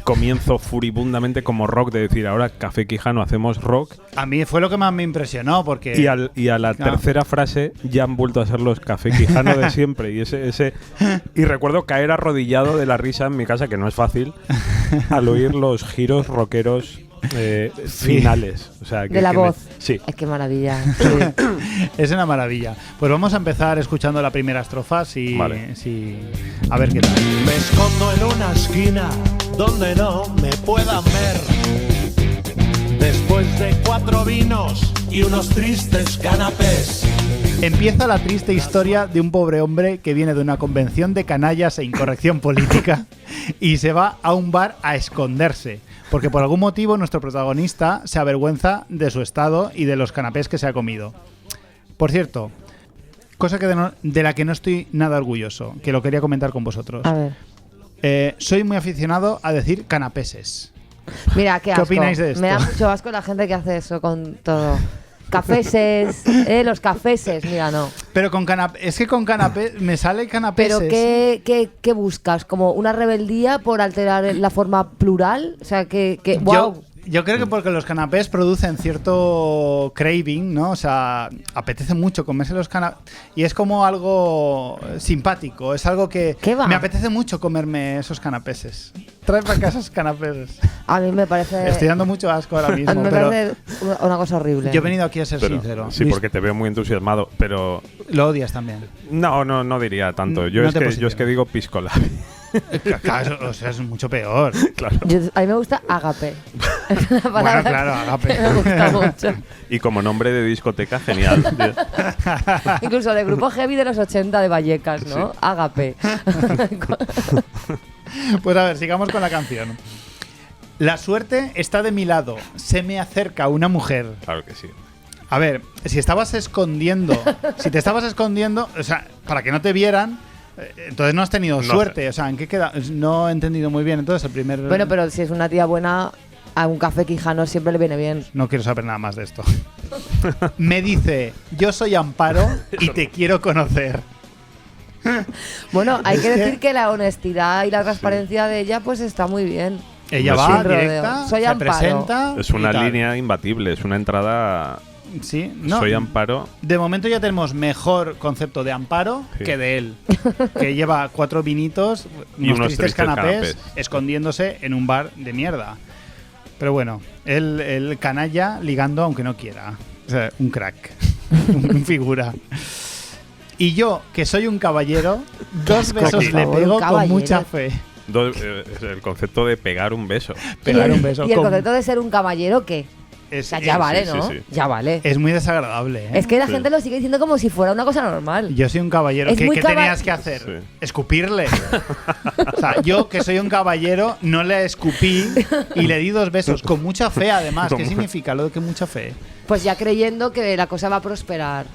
C: comienzo furibundamente como rock, de decir, ahora Café Quijano hacemos rock.
A: A mí fue lo que más me impresionó, porque...
C: Y a la tercera frase ya han vuelto a ser los Café Quijano de siempre. Y recuerdo caer arrodillado de la risa en mi casa, que no es fácil, al oír los giros rockeros finales. O sea,
B: De la voz.
C: Sí.
B: Ay, qué maravilla. Sí.
A: Es una maravilla. Pues vamos a empezar escuchando la primera estrofa,
C: Vale.
A: a ver qué tal.
G: Me escondo en una esquina donde no me puedan ver. Después de 4 vinos y unos tristes canapés.
A: Empieza la triste historia de un pobre hombre que viene de una convención de canallas e incorrección política y se va a un bar a esconderse, porque por algún motivo nuestro protagonista se avergüenza de su estado y de los canapés que se ha comido. Por cierto, cosa de la que no estoy nada orgulloso, que lo quería comentar con vosotros.
B: A ver.
A: Soy muy aficionado a decir canapeses.
B: Mira, qué asco.
A: opináis de esto?
B: Me da mucho asco la gente que hace eso con todo. Cafeses, los cafeses, mira, no.
A: Pero es que con canapé me sale canapeses.
B: Pero ¿qué buscas? ¿Como una rebeldía por alterar la forma plural? O sea, wow.
A: Yo creo que porque los canapés producen cierto craving, ¿no? O sea, apetece mucho comerse los canapés. Y es como algo simpático. Es algo que
B: ¿Qué va?
A: me apetece mucho comerme esos canapeses. Trae para casa esos canapeses.
B: A mí me parece...
A: Estoy dando mucho asco ahora
B: a
A: mismo.
B: mí me
A: Pero
B: parece una cosa horrible.
A: yo he venido aquí a ser
C: Pero-
A: sincero.
C: Sí,
A: Luis,
C: porque te veo muy entusiasmado, pero
A: lo odias también.
C: no diría tanto. Yo
A: No
C: es
A: te
C: que
A: posicionas.
C: digo pisco labi.
A: Claro, o sea, es mucho peor.
C: Claro.
B: A mí me gusta Agape. Es una
A: Bueno,
B: palabra
A: claro, Agape.
B: que me gusta mucho.
C: Y como nombre de discoteca, genial.
B: Incluso de grupo heavy de los 80 de Vallecas, ¿no?
C: Sí.
B: Agape.
A: Pues a ver, sigamos con la canción. La suerte está de mi lado. Se me acerca una mujer.
C: Claro que sí.
A: A ver, si te estabas escondiendo, o sea, para que no te vieran, entonces no has tenido
C: No
A: suerte.
C: sé.
A: O sea, ¿en qué queda? No he entendido muy bien. Entonces, el primer.
B: Bueno, pero si es una tía buena, a un café Quijano siempre le viene bien.
A: No quiero saber nada más de esto. Me dice, yo soy Amparo y te quiero conocer.
B: Bueno, hay que
A: Es que-
B: decir que la honestidad y la transparencia de ella pues está muy bien.
A: Ella
C: Sin
A: va
B: rodeo.
A: directa,
B: Soy
A: se
B: Amparo.
A: presenta.
C: Es una
A: y tal.
C: línea imbatible, es una entrada.
A: Sí, no.
C: Soy Amparo.
A: De momento ya tenemos mejor concepto de Amparo
C: Sí.
A: que de él, que lleva 4 vinitos
C: Y unos tristes
A: canapés
C: canapés.
A: escondiéndose en un bar de mierda. Pero bueno, el canalla ligando aunque no quiera. O sea, un crack, un figura. Y yo, que soy un caballero, 2 besos
B: por
A: le
B: favor,
A: pego
B: un
A: con
B: caballero.
A: mucha fe.
C: Es el concepto de pegar un beso.
A: Pegar
B: y el,
A: un beso
B: y el
A: con-
B: concepto de ser un caballero, ¿qué? O
A: es,
B: sea, ya vale,
C: sí,
B: ¿no?
C: sí.
B: Ya vale.
A: es muy desagradable. ¿eh?
B: Es que la
C: Sí.
B: gente lo sigue diciendo como si fuera una cosa normal.
A: Yo soy un caballero.
B: Es
A: ¿Qué,
B: muy
A: qué tenías que hacer?
C: Sí.
A: Escupirle. O sea, yo, que soy un caballero, no le escupí y le di 2 besos. Con mucha fe, además. ¿Qué significa lo de que mucha fe?
B: Pues ya creyendo que la cosa va a prosperar.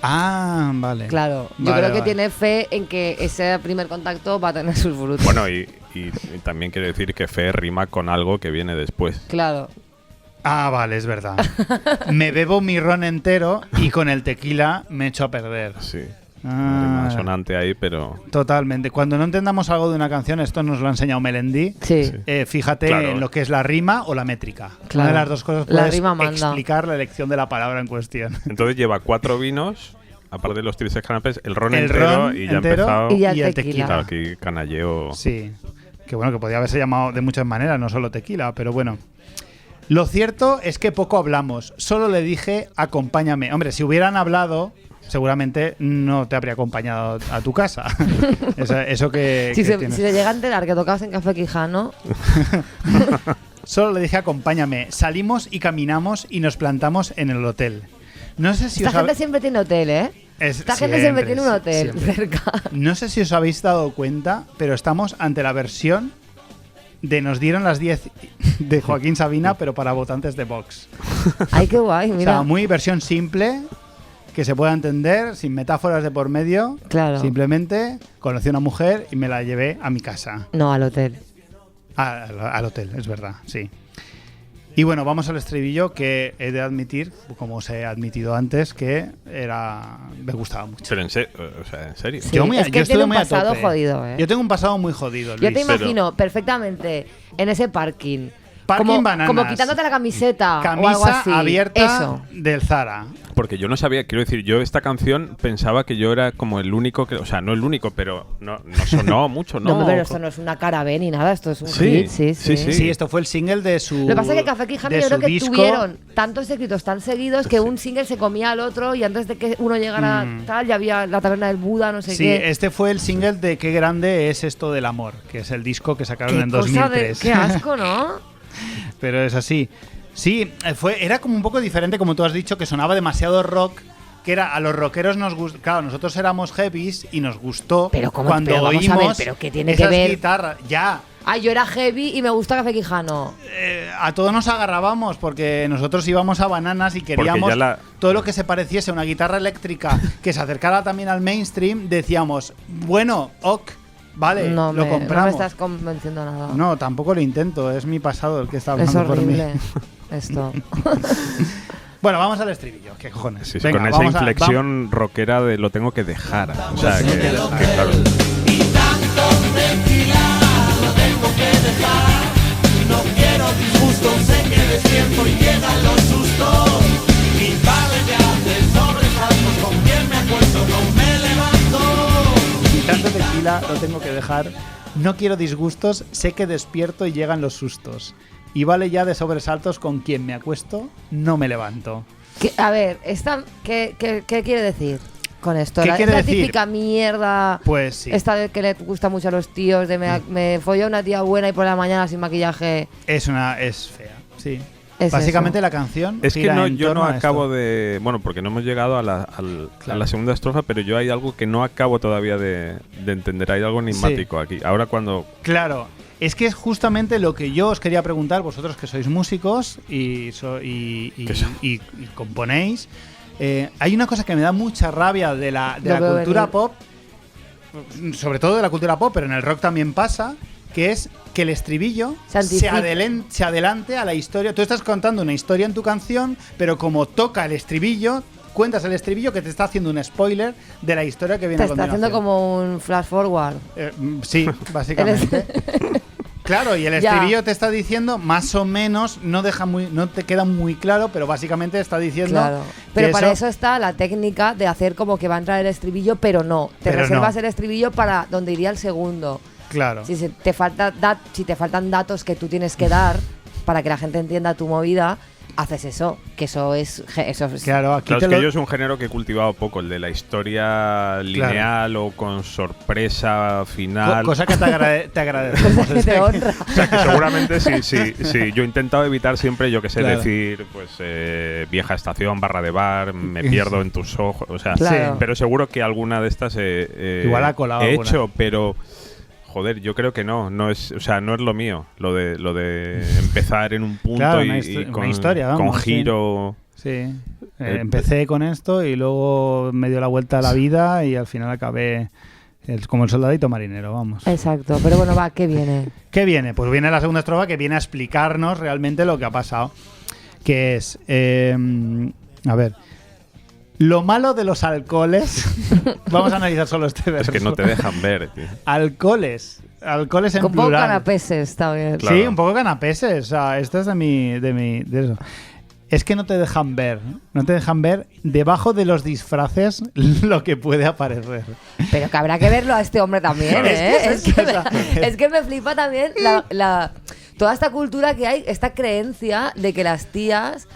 A: Ah, vale.
B: Claro. Yo
A: Vale,
B: creo que
A: vale.
B: tiene fe en que ese primer contacto va a tener sus frutos.
C: Bueno, y también quiere decir que fe rima con algo que viene después.
B: Claro.
A: Ah, vale, es verdad. Me bebo mi ron entero y con el tequila me echo a perder.
C: Sí.
A: Ah.
C: Rima sonante ahí, pero.
A: Totalmente. Cuando no entendamos algo de una canción, esto nos lo ha enseñado Melendi.
B: Sí.
C: Sí.
A: Fíjate
C: Claro.
A: en lo que es la rima o la métrica.
B: Claro.
A: Una de las dos cosas
B: La
A: puedes
B: rima manda.
A: explicar la elección de la palabra en cuestión.
C: Entonces lleva 4 vinos, aparte de los tristes canapés, el ron
A: El
C: entero
A: ron
C: y ya ha
A: entero
C: empezado.
B: Y ya
A: y
B: el
A: el
B: tequila.
C: Claro, aquí canalleo.
A: Sí, que bueno, que podía haberse llamado de muchas maneras, no solo tequila, pero bueno. Lo cierto es que poco hablamos, solo le dije acompáñame. Hombre, si hubieran hablado, seguramente no te habría acompañado a tu casa. Eso que,
B: Si
A: que
B: se,
A: tienes.
B: si se llega a enterar que tocabas en Café Quijano,
A: Solo le dije acompáñame. Salimos y caminamos y nos plantamos en el hotel. No sé si
B: esta
A: os
B: gente
A: hab-
B: siempre tiene hotel, ¿eh?
A: Es-
B: Esta gente siempre tiene un
A: siempre,
B: hotel
A: siempre.
B: cerca.
A: No sé si os habéis dado cuenta, pero estamos ante la versión de Nos dieron las 10 de Joaquín Sabina, pero para votantes de Vox.
B: Ay, qué guay,
A: O
B: mira.
A: sea, muy versión simple, que se pueda entender, sin metáforas de por medio.
B: Claro.
A: Simplemente conocí a una mujer y me la llevé a mi casa.
B: No, al hotel.
A: Al hotel, es verdad, sí. Y bueno, vamos al estribillo, que he de admitir, como os he admitido antes, que me gustaba mucho.
C: Pero en serio.
B: Sí.
A: Yo
B: es que
A: estuve
B: tiene un
A: muy a
B: pasado
A: tope.
B: jodido, ¿eh?
A: Yo tengo un pasado muy jodido, Luis.
B: Yo te
C: pero-
B: imagino perfectamente en ese parking.
A: Parking
B: como,
A: bananas.
B: como quitándote la camiseta o algo
A: Camisa
B: así.
A: abierta
B: Eso.
A: del Zara.
C: Porque yo no sabía, quiero decir, yo esta canción pensaba que yo era como el único que. O sea, no el único, pero no sonó mucho, ¿no?
B: No, pero esto no es una cara B ni nada, esto es un
C: Sí,
B: hit, sí,
C: sí,
B: sí.
A: Sí, esto fue el single de su.
B: Lo que pasa es que Café Quijano
A: de
B: yo creo
A: su
B: que
A: disco.
B: tuvieron tantos éxitos tan seguidos que un single se comía al otro y antes de que uno llegara
A: Mm.
B: tal ya había La Taberna del Buda, no sé
A: Sí,
B: qué.
A: este fue el single de Qué grande es esto del amor, que es el disco que sacaron
B: Qué
A: en
B: cosa de
A: 2003.
B: qué asco, ¿no?
A: Pero es así. Sí, era como un poco diferente, como tú has dicho, que sonaba demasiado rock. Que era, a los rockeros nos gustó. Claro, nosotros éramos heavies y nos gustó
B: Pero ¿cómo?
A: cuando
B: Pero vamos a ver,
A: oímos
B: ¿pero qué tiene
A: esas
B: que ver?
A: guitarras. Ya,
B: Ah, yo era heavy y me gusta Café Quijano.
A: a todos nos agarrábamos porque nosotros íbamos a Bananas y queríamos
C: ya la-
A: todo lo que se pareciese a una guitarra eléctrica que se acercara también al mainstream. Decíamos, bueno, ok, vale,
B: no,
A: lo
B: no me
A: compramos.
B: estás convenciendo nada.
A: No, tampoco lo intento, es mi pasado el que está
B: es
A: hablando por mí.
B: horrible esto.
A: Bueno, vamos al estribillo, qué cojones.
C: Sí, sí,
A: Venga,
C: con esa
A: vamos a-
C: inflexión rockera de lo tengo que dejar. O sea, claro.
A: Y tanto tequila lo tengo que dejar. No quiero disgustos, sé que despierto y llegan los sustos. Y vale ya de sobresaltos con quien me acuesto, no me levanto.
B: A ver, ¿qué quiere decir? con esto?
A: ¿Qué quiere
B: la
A: decir?
B: típica mierda.
A: Pues sí.
B: Esta de que le gusta mucho a los tíos, de me follo a una tía buena y por la mañana sin maquillaje.
A: Es fea, sí.
B: Es
A: Básicamente
B: eso.
A: la canción
C: Es que
A: gira
C: no,
A: en
C: yo no
A: torno a esto.
C: acabo de... Bueno, porque no hemos llegado a la segunda estrofa, pero yo hay algo que no acabo todavía de entender. Hay algo enigmático aquí. Ahora cuando...
A: Claro, es que es justamente lo que yo os quería preguntar, vosotros que sois músicos y componéis. Hay una cosa que me da mucha rabia de la cultura pop, sobre todo de la cultura pop, pero en el rock también pasa, que es que el estribillo se adelante a la historia. Tú estás contando una historia en tu canción, pero como toca el estribillo, cuentas el estribillo que te está haciendo un spoiler de la historia que viene a
B: Te está
A: continuación.
B: haciendo como un flash forward.
A: Sí, básicamente. Claro, y el estribillo te está diciendo más o menos, no te queda muy claro, pero básicamente está diciendo.
B: Claro. Pero para eso está la técnica de hacer como que va a entrar el estribillo, pero no. Te reservas el estribillo para donde iría el segundo.
A: Claro.
B: Si te faltan datos que tú tienes que dar para que la gente entienda tu movida, haces eso. Que eso es
A: Claro, aquí
C: Claro, es que yo es un género que he cultivado poco, el de la historia lineal o con sorpresa final.
A: Cosa que te agradecemos.
B: que te honra.
C: O sea, que seguramente sí. Yo he intentado evitar siempre, yo que sé,
A: Claro.
C: decir, pues, vieja estación, barra de bar, me pierdo en tus ojos. O sea,
B: Claro.
C: pero seguro que alguna de estas
A: Igual ha colado
C: he
A: alguna.
C: hecho, pero... Joder, yo creo que no es lo mío, lo de empezar en un punto
A: Claro,
C: y
A: una
C: con
A: historia, vamos,
C: con giro.
A: Sí. Empecé con esto y luego me dio la vuelta a la vida y al final acabé como el soldadito marinero, vamos.
B: Exacto, pero bueno, va, ¿qué viene?
A: ¿Qué viene? Pues viene la segunda estrofa que viene a explicarnos realmente lo que ha pasado. Que es, a ver, lo malo de los alcoholes. Vamos a analizar solo este verso.
C: Es que no te dejan ver, tío.
A: Alcoholes en
B: Con poco
A: plural.
B: canapeses también.
C: Claro.
A: Sí, un poco canapeses. O sea, esto es de eso. Es que no te dejan ver. No te dejan ver debajo de los disfraces lo que puede aparecer.
B: Pero que habrá que verlo a este hombre también, ¿eh? Es que me flipa también toda esta cultura que hay, esta creencia de que las tías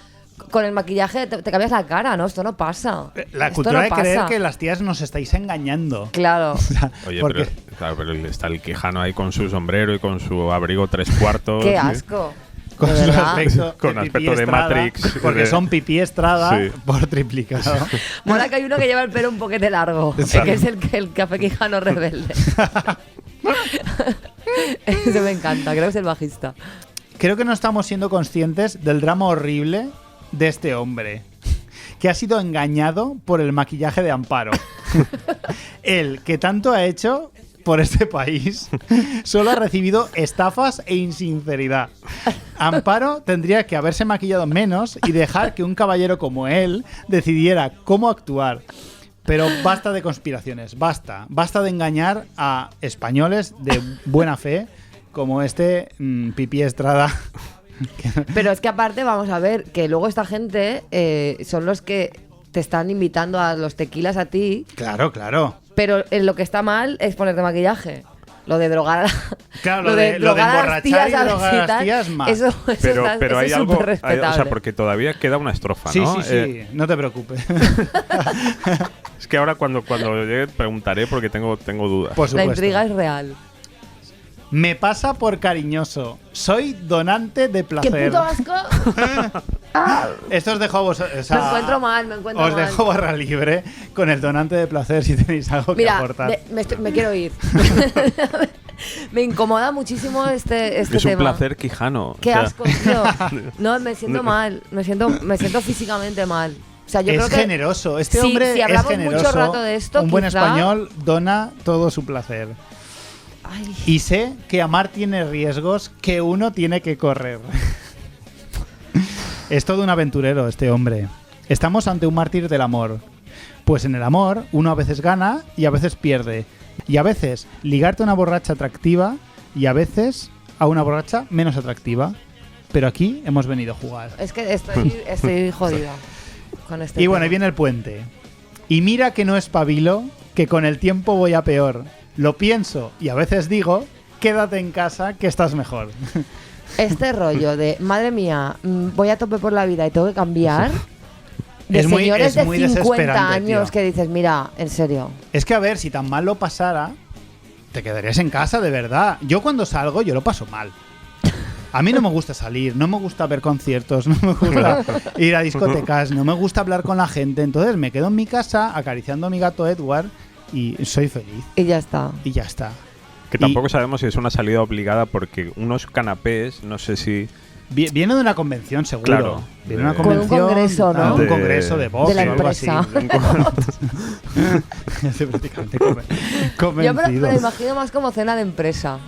B: con el maquillaje te cambias la cara, ¿no? Esto no pasa.
A: La
B: Esto
A: cultura
B: no
A: de creer
B: pasa.
A: que las tías nos estáis engañando.
B: Claro.
A: O sea,
C: Oye,
A: porque
C: pero está el Quijano ahí con su sombrero y con su abrigo 3/4.
B: Qué
C: ¿sí?
B: asco.
A: con
B: De
A: su
B: verdad.
A: aspecto
C: Con
A: de
C: aspecto
A: pipí
C: de
A: Estrada,
C: Matrix,
A: porque
C: de-
A: son pipí Estrada
C: Sí.
A: por triplicado.
B: Mola que hay uno que lleva el pelo un poquete largo,
A: Exacto.
B: que es el café quijano rebelde. Ese me encanta, creo que es el bajista.
A: Creo que no estamos siendo conscientes del drama horrible de este hombre, que ha sido engañado por el maquillaje de Amparo. Él, que tanto ha hecho por este país, solo ha recibido estafas e insinceridad. Amparo tendría que haberse maquillado menos y dejar que un caballero como él decidiera cómo actuar. Pero basta de conspiraciones, basta de engañar a españoles de buena fe como este Pipí Estrada.
B: Pero es que aparte, vamos a ver, que luego esta gente son los que te están invitando a los tequilas a ti,
A: Claro, claro.
B: pero lo que está mal es ponerte maquillaje. Lo de drogar
A: Claro, lo de
B: drogar a las
A: emborrachar
B: tías,
A: y
B: ¿sabes?
A: drogar a las
B: tal,
A: tías, mal.
B: Eso
C: Pero
B: eso
C: hay
B: es
C: algo,
B: superrespetable.
C: o sea, porque todavía queda una estrofa,
A: Sí,
C: ¿no?
A: sí, no te preocupes.
C: Es que ahora cuando llegue preguntaré porque tengo dudas.
A: Por
B: La
A: supuesto.
B: intriga es real.
A: Me pasa por cariñoso. Soy donante de
B: ¡Qué
A: placer.
B: puto asco!
A: Esto os dejo a vosotros. O sea,
B: Me encuentro mal.
A: Os dejo barra libre con el donante de placer si tenéis algo que
B: Mira,
A: aportar.
B: me quiero ir. Me incomoda muchísimo este
C: es un
B: tema.
C: placer Quijano.
B: Qué
C: o sea,
B: asco, tío. No, me siento mal. Me siento físicamente mal. O sea, yo
A: Es
B: creo que
A: generoso. Este
B: si-
A: hombre
B: si
A: es
B: hablamos
A: generoso.
B: mucho rato de esto,
A: un buen
B: quizá-
A: español dona todo su placer.
B: Ay,
A: Y sé que amar tiene riesgos que uno tiene que correr. Es todo un aventurero este hombre. Estamos ante un mártir del amor. Pues en el amor uno a veces gana y a veces pierde. Y a veces ligarte a una borracha atractiva y a veces a una borracha menos atractiva. Pero aquí hemos venido a jugar.
B: es que estoy jodida con este
A: Y bueno,
B: tema.
A: ahí viene el puente. Y mira que no espabilo, que con el tiempo voy a peor. Lo pienso y a veces digo, quédate en casa que estás mejor.
B: Este rollo de, madre mía, voy a tope por la vida y tengo que cambiar, De señores de
A: muy
B: 50
A: desesperante,
B: años
A: tío.
B: que dices, mira, en serio.
A: Es que a ver, si tan mal lo pasara, te quedarías en casa de verdad. Yo cuando salgo, yo lo paso mal. A mí no me gusta salir, no me gusta ver conciertos, no me gusta ir a discotecas, no me gusta hablar con la gente. Entonces me quedo en mi casa acariciando a mi gato Edward y soy feliz.
B: Y ya está.
A: Y ya está.
C: Que tampoco sabemos si es una salida obligada porque unos canapés, no sé si...
A: Viene de una convención, seguro.
C: Claro.
A: Viene de una
C: Con un
A: convención.
B: congreso, ¿no?
A: Un congreso de Vox
B: De la
A: o algo así.
B: empresa.
A: Estoy prácticamente
B: Yo me
A: convencido.
B: lo imagino más como cena de empresa.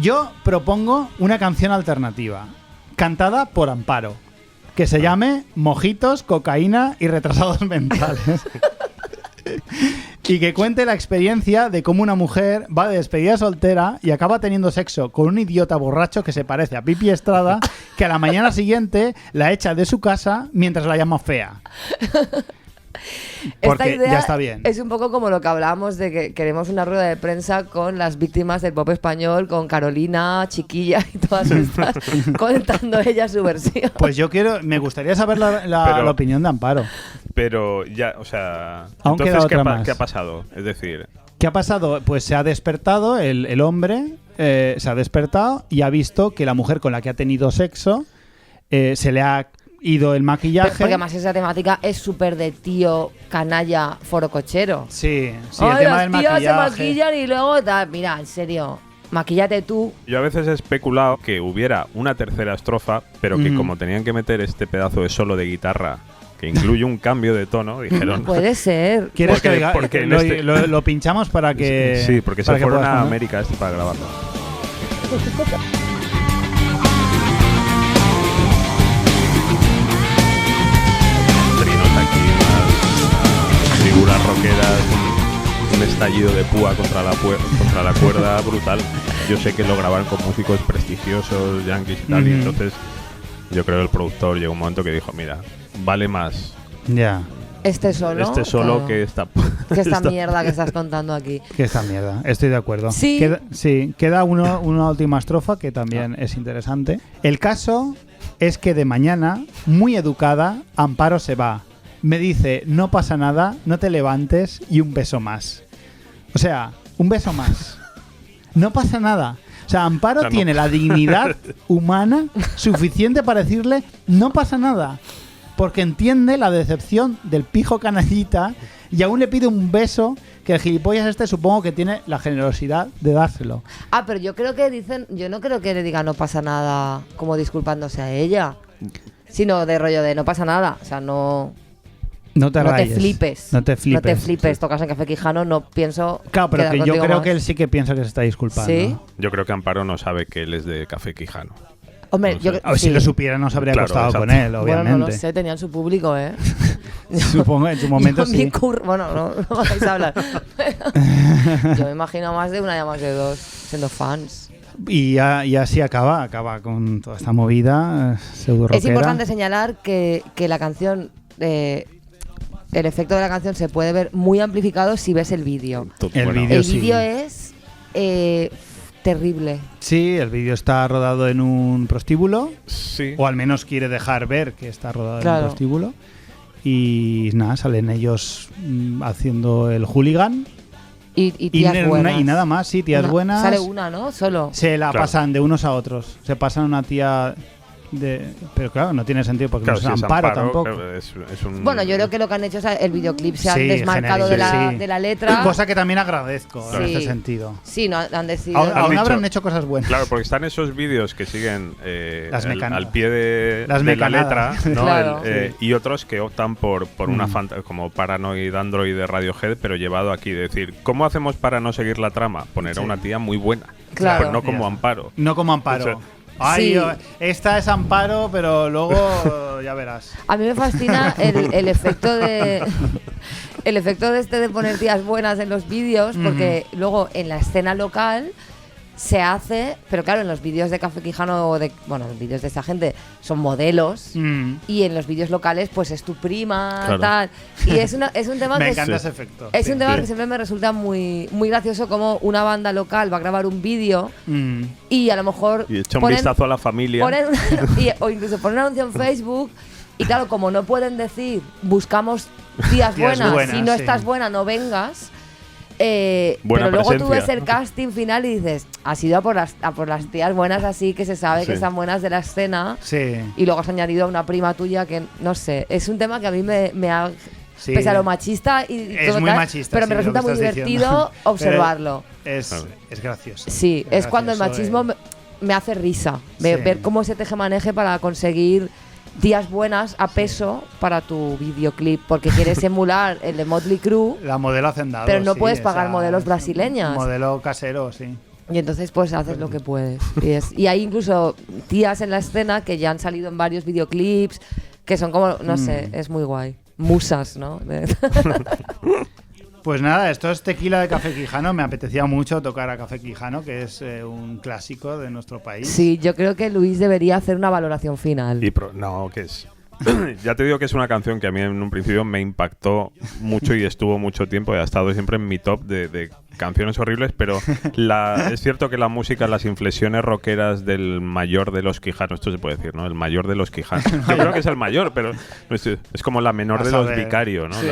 A: Yo propongo una canción alternativa, cantada por Amparo, que se llame Mojitos, Cocaína y Retrasados Mentales. Y que cuente la experiencia de cómo una mujer va de despedida soltera y acaba teniendo sexo con un idiota borracho que se parece a Pipi Estrada, que a la mañana siguiente la echa de su casa mientras la llama fea. Porque
B: Esta idea
A: ya está bien.
B: es un poco como lo que hablábamos de que queremos una rueda de prensa con las víctimas del pop español, con Carolina, Chiquilla y todas estas, contando ella su versión.
A: Pues me gustaría saber la opinión de Amparo.
C: Pero ya, o sea...
A: Aún queda
C: entonces,
A: otra más.
C: ¿qué ha pasado? Es decir...
A: ¿Qué ha pasado? Pues se ha despertado, el hombre se ha despertado y ha visto que la mujer con la que ha tenido sexo se le ha ido el maquillaje.
B: Porque además esa temática es súper de tío, canalla, forocochero.
A: Sí, el
B: Ay,
A: tema del
B: los tíos se
A: maquillaje.
B: maquillan y luego tal. Mira, en serio, maquíllate tú.
C: Yo a veces he especulado que hubiera una tercera estrofa, pero que como tenían que meter este pedazo de solo de guitarra que incluye un cambio de tono, dijeron...
B: Puede ser.
A: ¿Quieres
C: Porque-
A: que
C: porque en
A: lo,
C: este-
A: lo pinchamos para que...
C: Sí, porque
A: para
C: se
A: que
C: fueron
A: puedas
C: a
A: poner?
C: América para grabarlo. Trinos aquí, unas figuras rockeras, un estallido de púa contra la cuerda brutal. Yo sé que lo grabaron con músicos prestigiosos, yankees y tal, y entonces yo creo que el productor llegó un momento que dijo, mira, vale más
A: Ya,
B: Este solo.
C: este solo
B: claro,
C: que esta...
B: que esta mierda que estás contando aquí.
A: que esta mierda, estoy de acuerdo.
B: Sí.
A: Queda una última estrofa que también es interesante. El caso es que de mañana, muy educada, Amparo se va. Me dice, no pasa nada, no te levantes y un beso más. O sea, un beso más. No pasa nada. O sea, Amparo
C: No.
A: tiene la dignidad humana suficiente para decirle, no pasa nada. Porque entiende la decepción del pijo canallita y aún le pide un beso que el gilipollas este supongo que tiene la generosidad de dárselo.
B: Ah, pero yo creo que dicen, yo no creo que le diga no pasa nada como disculpándose a ella, sino de rollo de no pasa nada, o sea, no
A: No te
B: te
A: rayes.
B: flipes.
A: No te flipes.
B: No te flipes, tocas en Café Quijano, no pienso
A: Claro, pero
B: quedar
A: que yo
B: contigo
A: creo
B: más.
A: que él sí que piensa que se está disculpando.
B: ¿Sí?
C: Yo creo que Amparo no sabe que él es de Café Quijano.
B: Hombre,
C: No
B: yo
C: sé.
A: A ver,
B: sí.
A: si lo supiera no se habría
C: Claro,
A: acostado
C: exacto.
A: con él,
B: Bueno,
A: obviamente.
B: no lo sé, tenían su público, ¿eh?
A: Supongo en su momento
B: Yo en mi
A: sí.
B: bueno, no vais a hablar. Yo me imagino más de una y más de dos siendo fans.
A: Y así acaba con toda esta movida pseudo rockera.
B: Es importante señalar que la canción, el efecto de la canción se puede ver muy amplificado si ves el vídeo.
A: El vídeo
B: El
A: sí.
B: vídeo es terrible.
A: Sí, el vídeo está rodado en un prostíbulo,
C: Sí.
A: o al menos quiere dejar ver que está rodado en
B: Claro.
A: un prostíbulo. Y nada, salen ellos haciendo el hooligan.
B: Y tías buenas.
A: Y nada más, sí, tías buenas.
B: Sale una, ¿no? Solo.
A: Se la
C: Claro.
A: pasan de unos a otros. Se pasan una tía de... Pero claro, no tiene sentido porque
C: Claro,
A: no
C: si
A: es
C: es
A: Amparo
C: Amparo,
A: tampoco.
C: claro, es un...
B: Bueno, yo creo que lo que han hecho es el videoclip se han
A: Sí,
B: desmarcado
A: genérico, sí.
B: de la letra.
A: Cosa que también agradezco en
B: Sí.
A: este sentido.
B: Sí, no han decidido.
A: Aún,
C: Han
A: aún
C: dicho-
A: habrán hecho cosas buenas.
C: Claro, porque están esos vídeos que siguen
A: Las mecanadas.
C: al pie de
A: Las
C: la letra,
A: mecanadas.
C: ¿no?
B: Claro.
C: Y otros que optan por una
A: Mm.
C: como Paranoid Android de Radiohead, pero llevado aquí. Es decir, ¿cómo hacemos para no seguir la trama? Poner a una tía muy buena.
B: Claro.
C: Pero no como
A: Ya.
C: Amparo.
A: No como Amparo.
C: O sea,
A: Ay,
B: Sí.
A: esta es Amparo, pero luego ya verás.
B: A mí me fascina el efecto de el efecto de de poner tías buenas en los vídeos, porque luego en la escena local se hace, pero claro, en los vídeos de Café Quijano o los vídeos de esta gente son modelos y en los vídeos locales pues es tu prima,
C: Claro.
B: tal. Y es un tema
A: Me
B: que
A: encanta
B: es,
A: ese efecto.
B: es
A: sí.
B: un tema
C: Sí.
B: que siempre me resulta muy muy gracioso, como una banda local va a grabar un vídeo y a lo mejor
C: Y echa un
B: ponen-
C: vistazo a la familia.
B: o incluso poner un anuncio en Facebook Y claro, como no pueden decir, buscamos tías buenas, si no estás buena, no vengas. Pero luego tú ves el casting final y dices, has ido a por las tías buenas así que se sabe que están buenas de la escena.
A: Sí.
B: Y luego has añadido a una prima tuya que, no sé, es un tema que a mí me ha... Pese a lo machista y
A: es
B: todo
A: muy
B: tal,
A: machista,
B: pero me resulta muy divertido observarlo.
A: Es gracioso.
B: Sí, es cuando el machismo me hace risa. Ver cómo se teje-maneje para conseguir tías buenas a peso para tu videoclip, porque quieres emular el de Motley Crue,
A: la modelo hacendado,
B: pero no puedes pagar modelos brasileñas.
A: Modelo casero, sí.
B: Y entonces pues haces lo que puedes. Y hay incluso tías en la escena que ya han salido en varios videoclips, que son como, no sé, es muy guay. Musas, ¿no?
A: Pues nada, esto es Tequila de Café Quijano. Me apetecía mucho tocar a Café Quijano, que es un clásico de nuestro país.
B: Sí, yo creo que Luis debería hacer una valoración final.
C: No, que es... Ya te digo que es una canción que a mí en un principio me impactó mucho y estuvo mucho tiempo y ha estado siempre en mi top de canciones horribles, pero es cierto que la música, las inflexiones rockeras del mayor de los Quijanos, esto se puede decir, ¿no? El mayor de los Quijanos. Yo creo que es el mayor, pero es como la menor de los Vicario, ¿no?
A: Sí.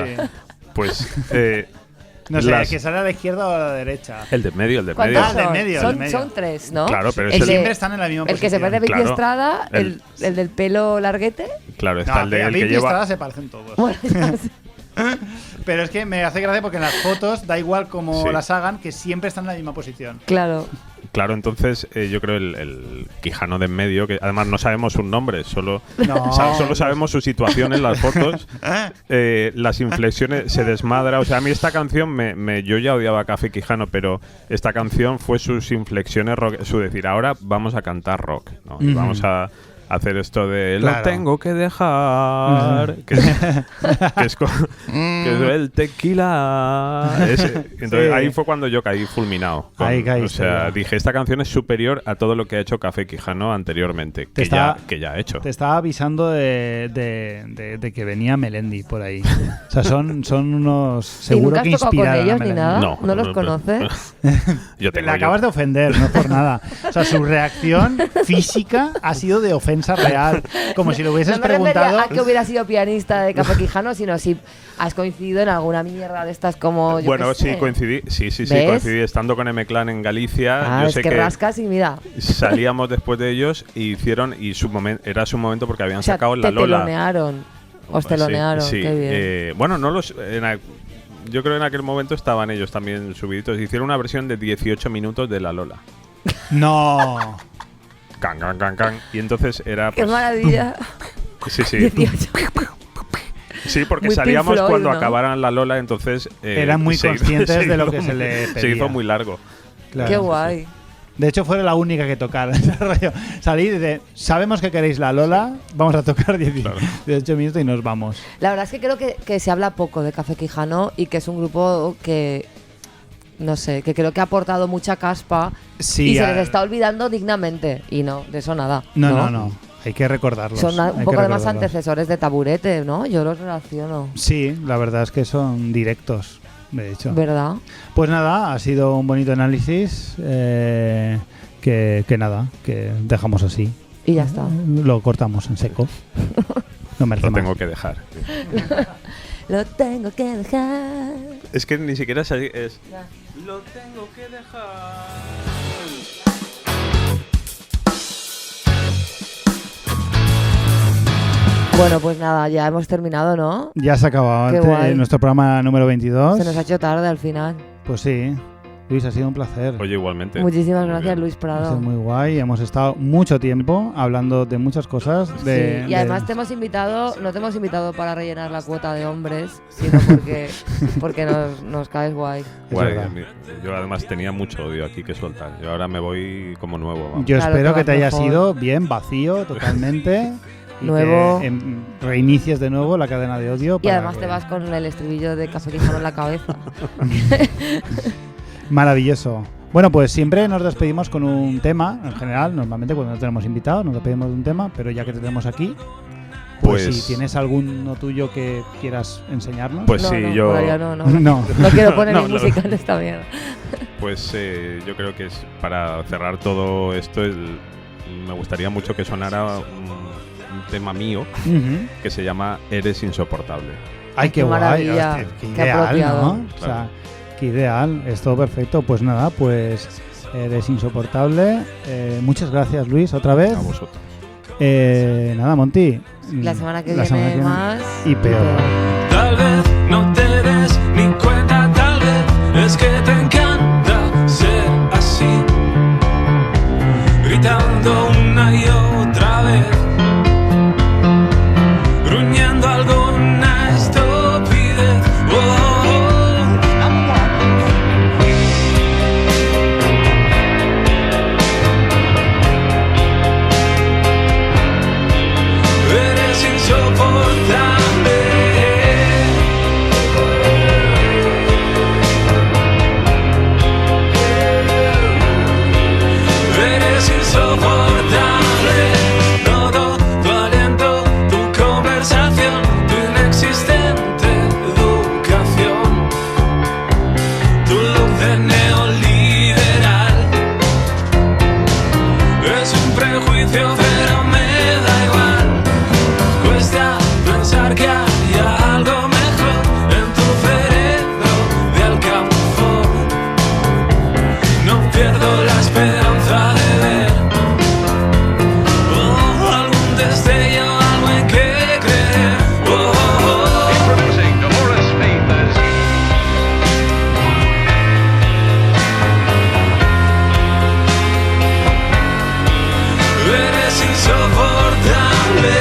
A: No sé, ¿el que sale a la izquierda o a la derecha?
C: El de medio, el de
B: ¿Cuántos
C: medio.
B: son?
A: del medio,
B: Son,
A: del medio.
B: son tres, ¿no?
C: Claro, pero
B: el
A: siempre están en la misma posición.
B: El que se parece a Vicky
C: Claro.
B: Estrada, el del pelo larguete.
C: Claro, está el de
A: a
C: el que
A: Vicky
C: lleva...
A: Estrada se parecen todos.
B: Bueno, ya sé.
A: Pero es que me hace gracia porque en las fotos, da igual como
C: Sí.
A: las hagan, que siempre están en la misma posición.
B: Claro.
C: Claro, entonces yo creo el Quijano de en medio, que además no sabemos sus nombres, solo sabemos su situación en las fotos, las inflexiones, se desmadra. O sea, a mí esta canción, yo ya odiaba a Café Quijano, pero esta canción fue sus inflexiones rock, su decir, ahora vamos a cantar rock, ¿no? Y vamos a hacer esto de
A: Claro.
C: lo tengo que dejar, que es el tequila. Entonces ahí fue cuando yo caí fulminado.
A: Ahí caíste,
C: o sea,
A: ya.
C: dije, esta canción es superior a todo lo que ha hecho Café Quijano anteriormente, que ya ha hecho.
A: Te estaba avisando de que venía Melendi por ahí. O sea, son unos...
B: ¿Y
A: Seguro
B: nunca
A: que
B: has tocado con
A: inspiraron a
B: ellos ni
A: Melendi.
B: nada? ¿No los conoces?
C: Yo
A: Le acabas de ofender, no por nada. O sea, su reacción física ha sido de ofensa real. Como si lo hubieses
B: No me refería
A: preguntado...
B: a que hubiera sido pianista de Café Quijano, sino si has coincidido en alguna mierda de estas como yo
C: Bueno,
B: qué sé.
C: sí, coincidí. Sí,
B: ¿Ves?
C: coincidí estando con M-Clan en Galicia. Yo
B: Es
C: sé
B: que rascas y mira.
C: salíamos después de ellos y hicieron, y era su momento porque habían
B: O sea,
C: sacado
B: te
C: La Lola.
B: telonearon. Os telonearon,
C: Sí,
B: qué bien.
C: bueno, yo creo que en aquel momento estaban ellos también subiditos. Hicieron una versión de 18 minutos de La Lola.
A: No.
C: Can, can, can, can. Y entonces era...
B: Qué
C: pues,
B: maravilla.
C: sí, sí.
B: 18.
C: Sí, porque
B: Muy
C: salíamos
B: Pink Floyd,
C: cuando
B: ¿no?
C: acabaran La Lola, entonces...
A: Eran muy conscientes de lo que se le
C: Se
A: pedía.
C: hizo muy largo.
A: Claro.
B: Qué guay.
A: De hecho, fue la única que tocar. Salir de... Sabemos que queréis la Lola, vamos a tocar 18 minutos y nos vamos.
B: La verdad es que creo que se habla poco de Café Quijano y que es un grupo que, no sé, que creo que ha aportado mucha caspa
A: Sí,
B: y se les está olvidando dignamente. Y no, de eso nada.
A: No. Hay que recordarlos.
B: Son
A: hay
B: un
A: que
B: poco además
A: recordarlos.
B: antecesores de Taburete, ¿no? Yo los relaciono.
A: Sí, la verdad es que son directos, de hecho.
B: ¿Verdad?
A: Pues nada, ha sido un bonito análisis que nada, que dejamos así.
B: Y ya está.
A: Lo cortamos en seco. No merece
C: Lo
A: más.
C: tengo que dejar.
B: Lo tengo que dejar.
C: Es que ni siquiera es... Lo tengo que dejar.
B: Bueno, pues nada, ya hemos terminado, ¿no?
A: Ya se ha acabado
B: Qué guay.
A: nuestro programa número 22.
B: Se nos ha hecho tarde al final.
A: Pues sí, Luis, ha sido un placer.
C: Oye, igualmente.
B: Muchísimas
C: Muy
B: gracias,
C: bien.
B: Luis
A: Ha
B: Prado.
A: sido muy guay. Hemos estado mucho tiempo hablando de muchas cosas.
B: Sí, y además te hemos invitado, no te hemos invitado para rellenar la cuota de hombres, sino porque nos caes guay.
C: Guay,
A: verdad.
C: yo además tenía mucho odio aquí que soltar. Yo ahora me voy como nuevo. vamos.
A: Yo
B: Claro,
A: espero
B: te
A: que te
B: vas
A: hayas
B: mejor.
A: ido bien, vacío, totalmente. Y
B: Nuevo.
A: que reinicies de nuevo la cadena de odio.
B: Y
A: para
B: además
A: que-
B: te vas con el estribillo de Café Quijano en la cabeza.
A: Maravilloso. Bueno, pues siempre nos despedimos con un tema, en general, normalmente cuando no tenemos invitados nos despedimos de un tema, pero ya que te tenemos aquí, pues
C: Pues-
A: si tienes alguno tuyo que quieras enseñarnos.
C: Pues
B: No,
C: sí,
B: no,
C: yo...
B: por allá no.
A: no.
B: No quiero poner
C: No,
B: mi
C: no.
B: música en esta mierda.
C: Pues yo creo que es para cerrar todo esto, me gustaría mucho que sonara tema mío
A: Ujú.
C: que se llama Eres insoportable.
A: Ay, qué
B: Qué
A: guay.
B: maravilla,
A: Hostia, qué
B: qué
A: ideal,
B: apropiado.
A: ¿no? O sea, qué ideal. Es todo perfecto. Pues nada, pues eres insoportable. Muchas gracias, Luis, otra vez.
C: A vosotros.
A: Nada, Monty.
B: La semana que
A: La semana
B: viene
A: que
B: más.
A: Y peor.
D: Tal vez no te des ni cuenta, tal vez es que te encanta ser así, gritando una y otra vez, gruñendo alguna estupidez. Eres insoportable. Eres insoportable. Todo tu aliento, tu conversación, tu inexistente educación, tu look de neoliberal. Es un prejuicio, pero me da igual. Cuesta pensar que haya algo mejor en tu cerebro de alcanfor. No pierdo la esperanza de ver algún destello, algo en que creer. Eres insoportable.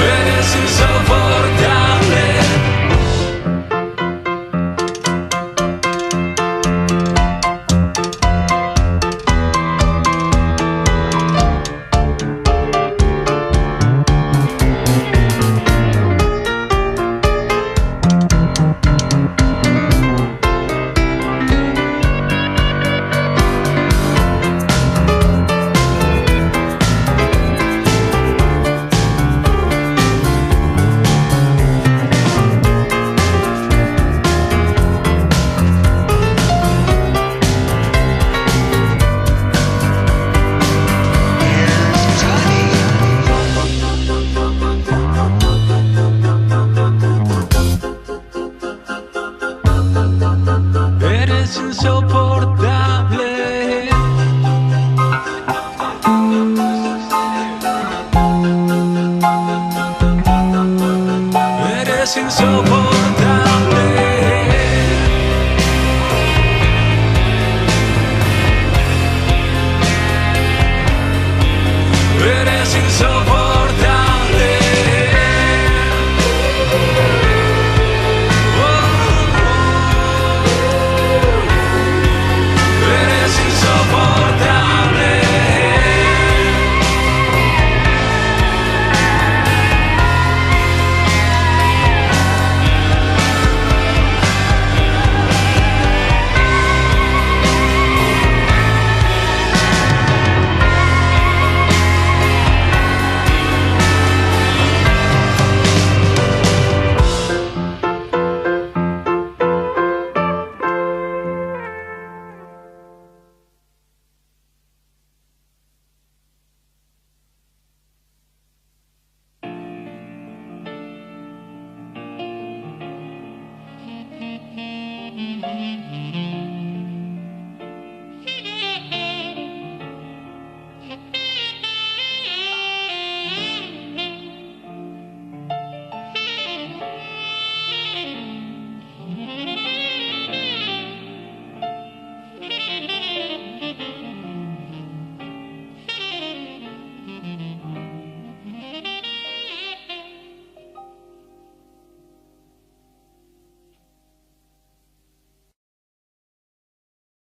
D: Eres insoportable. Eres insoportable. Eres insoportable.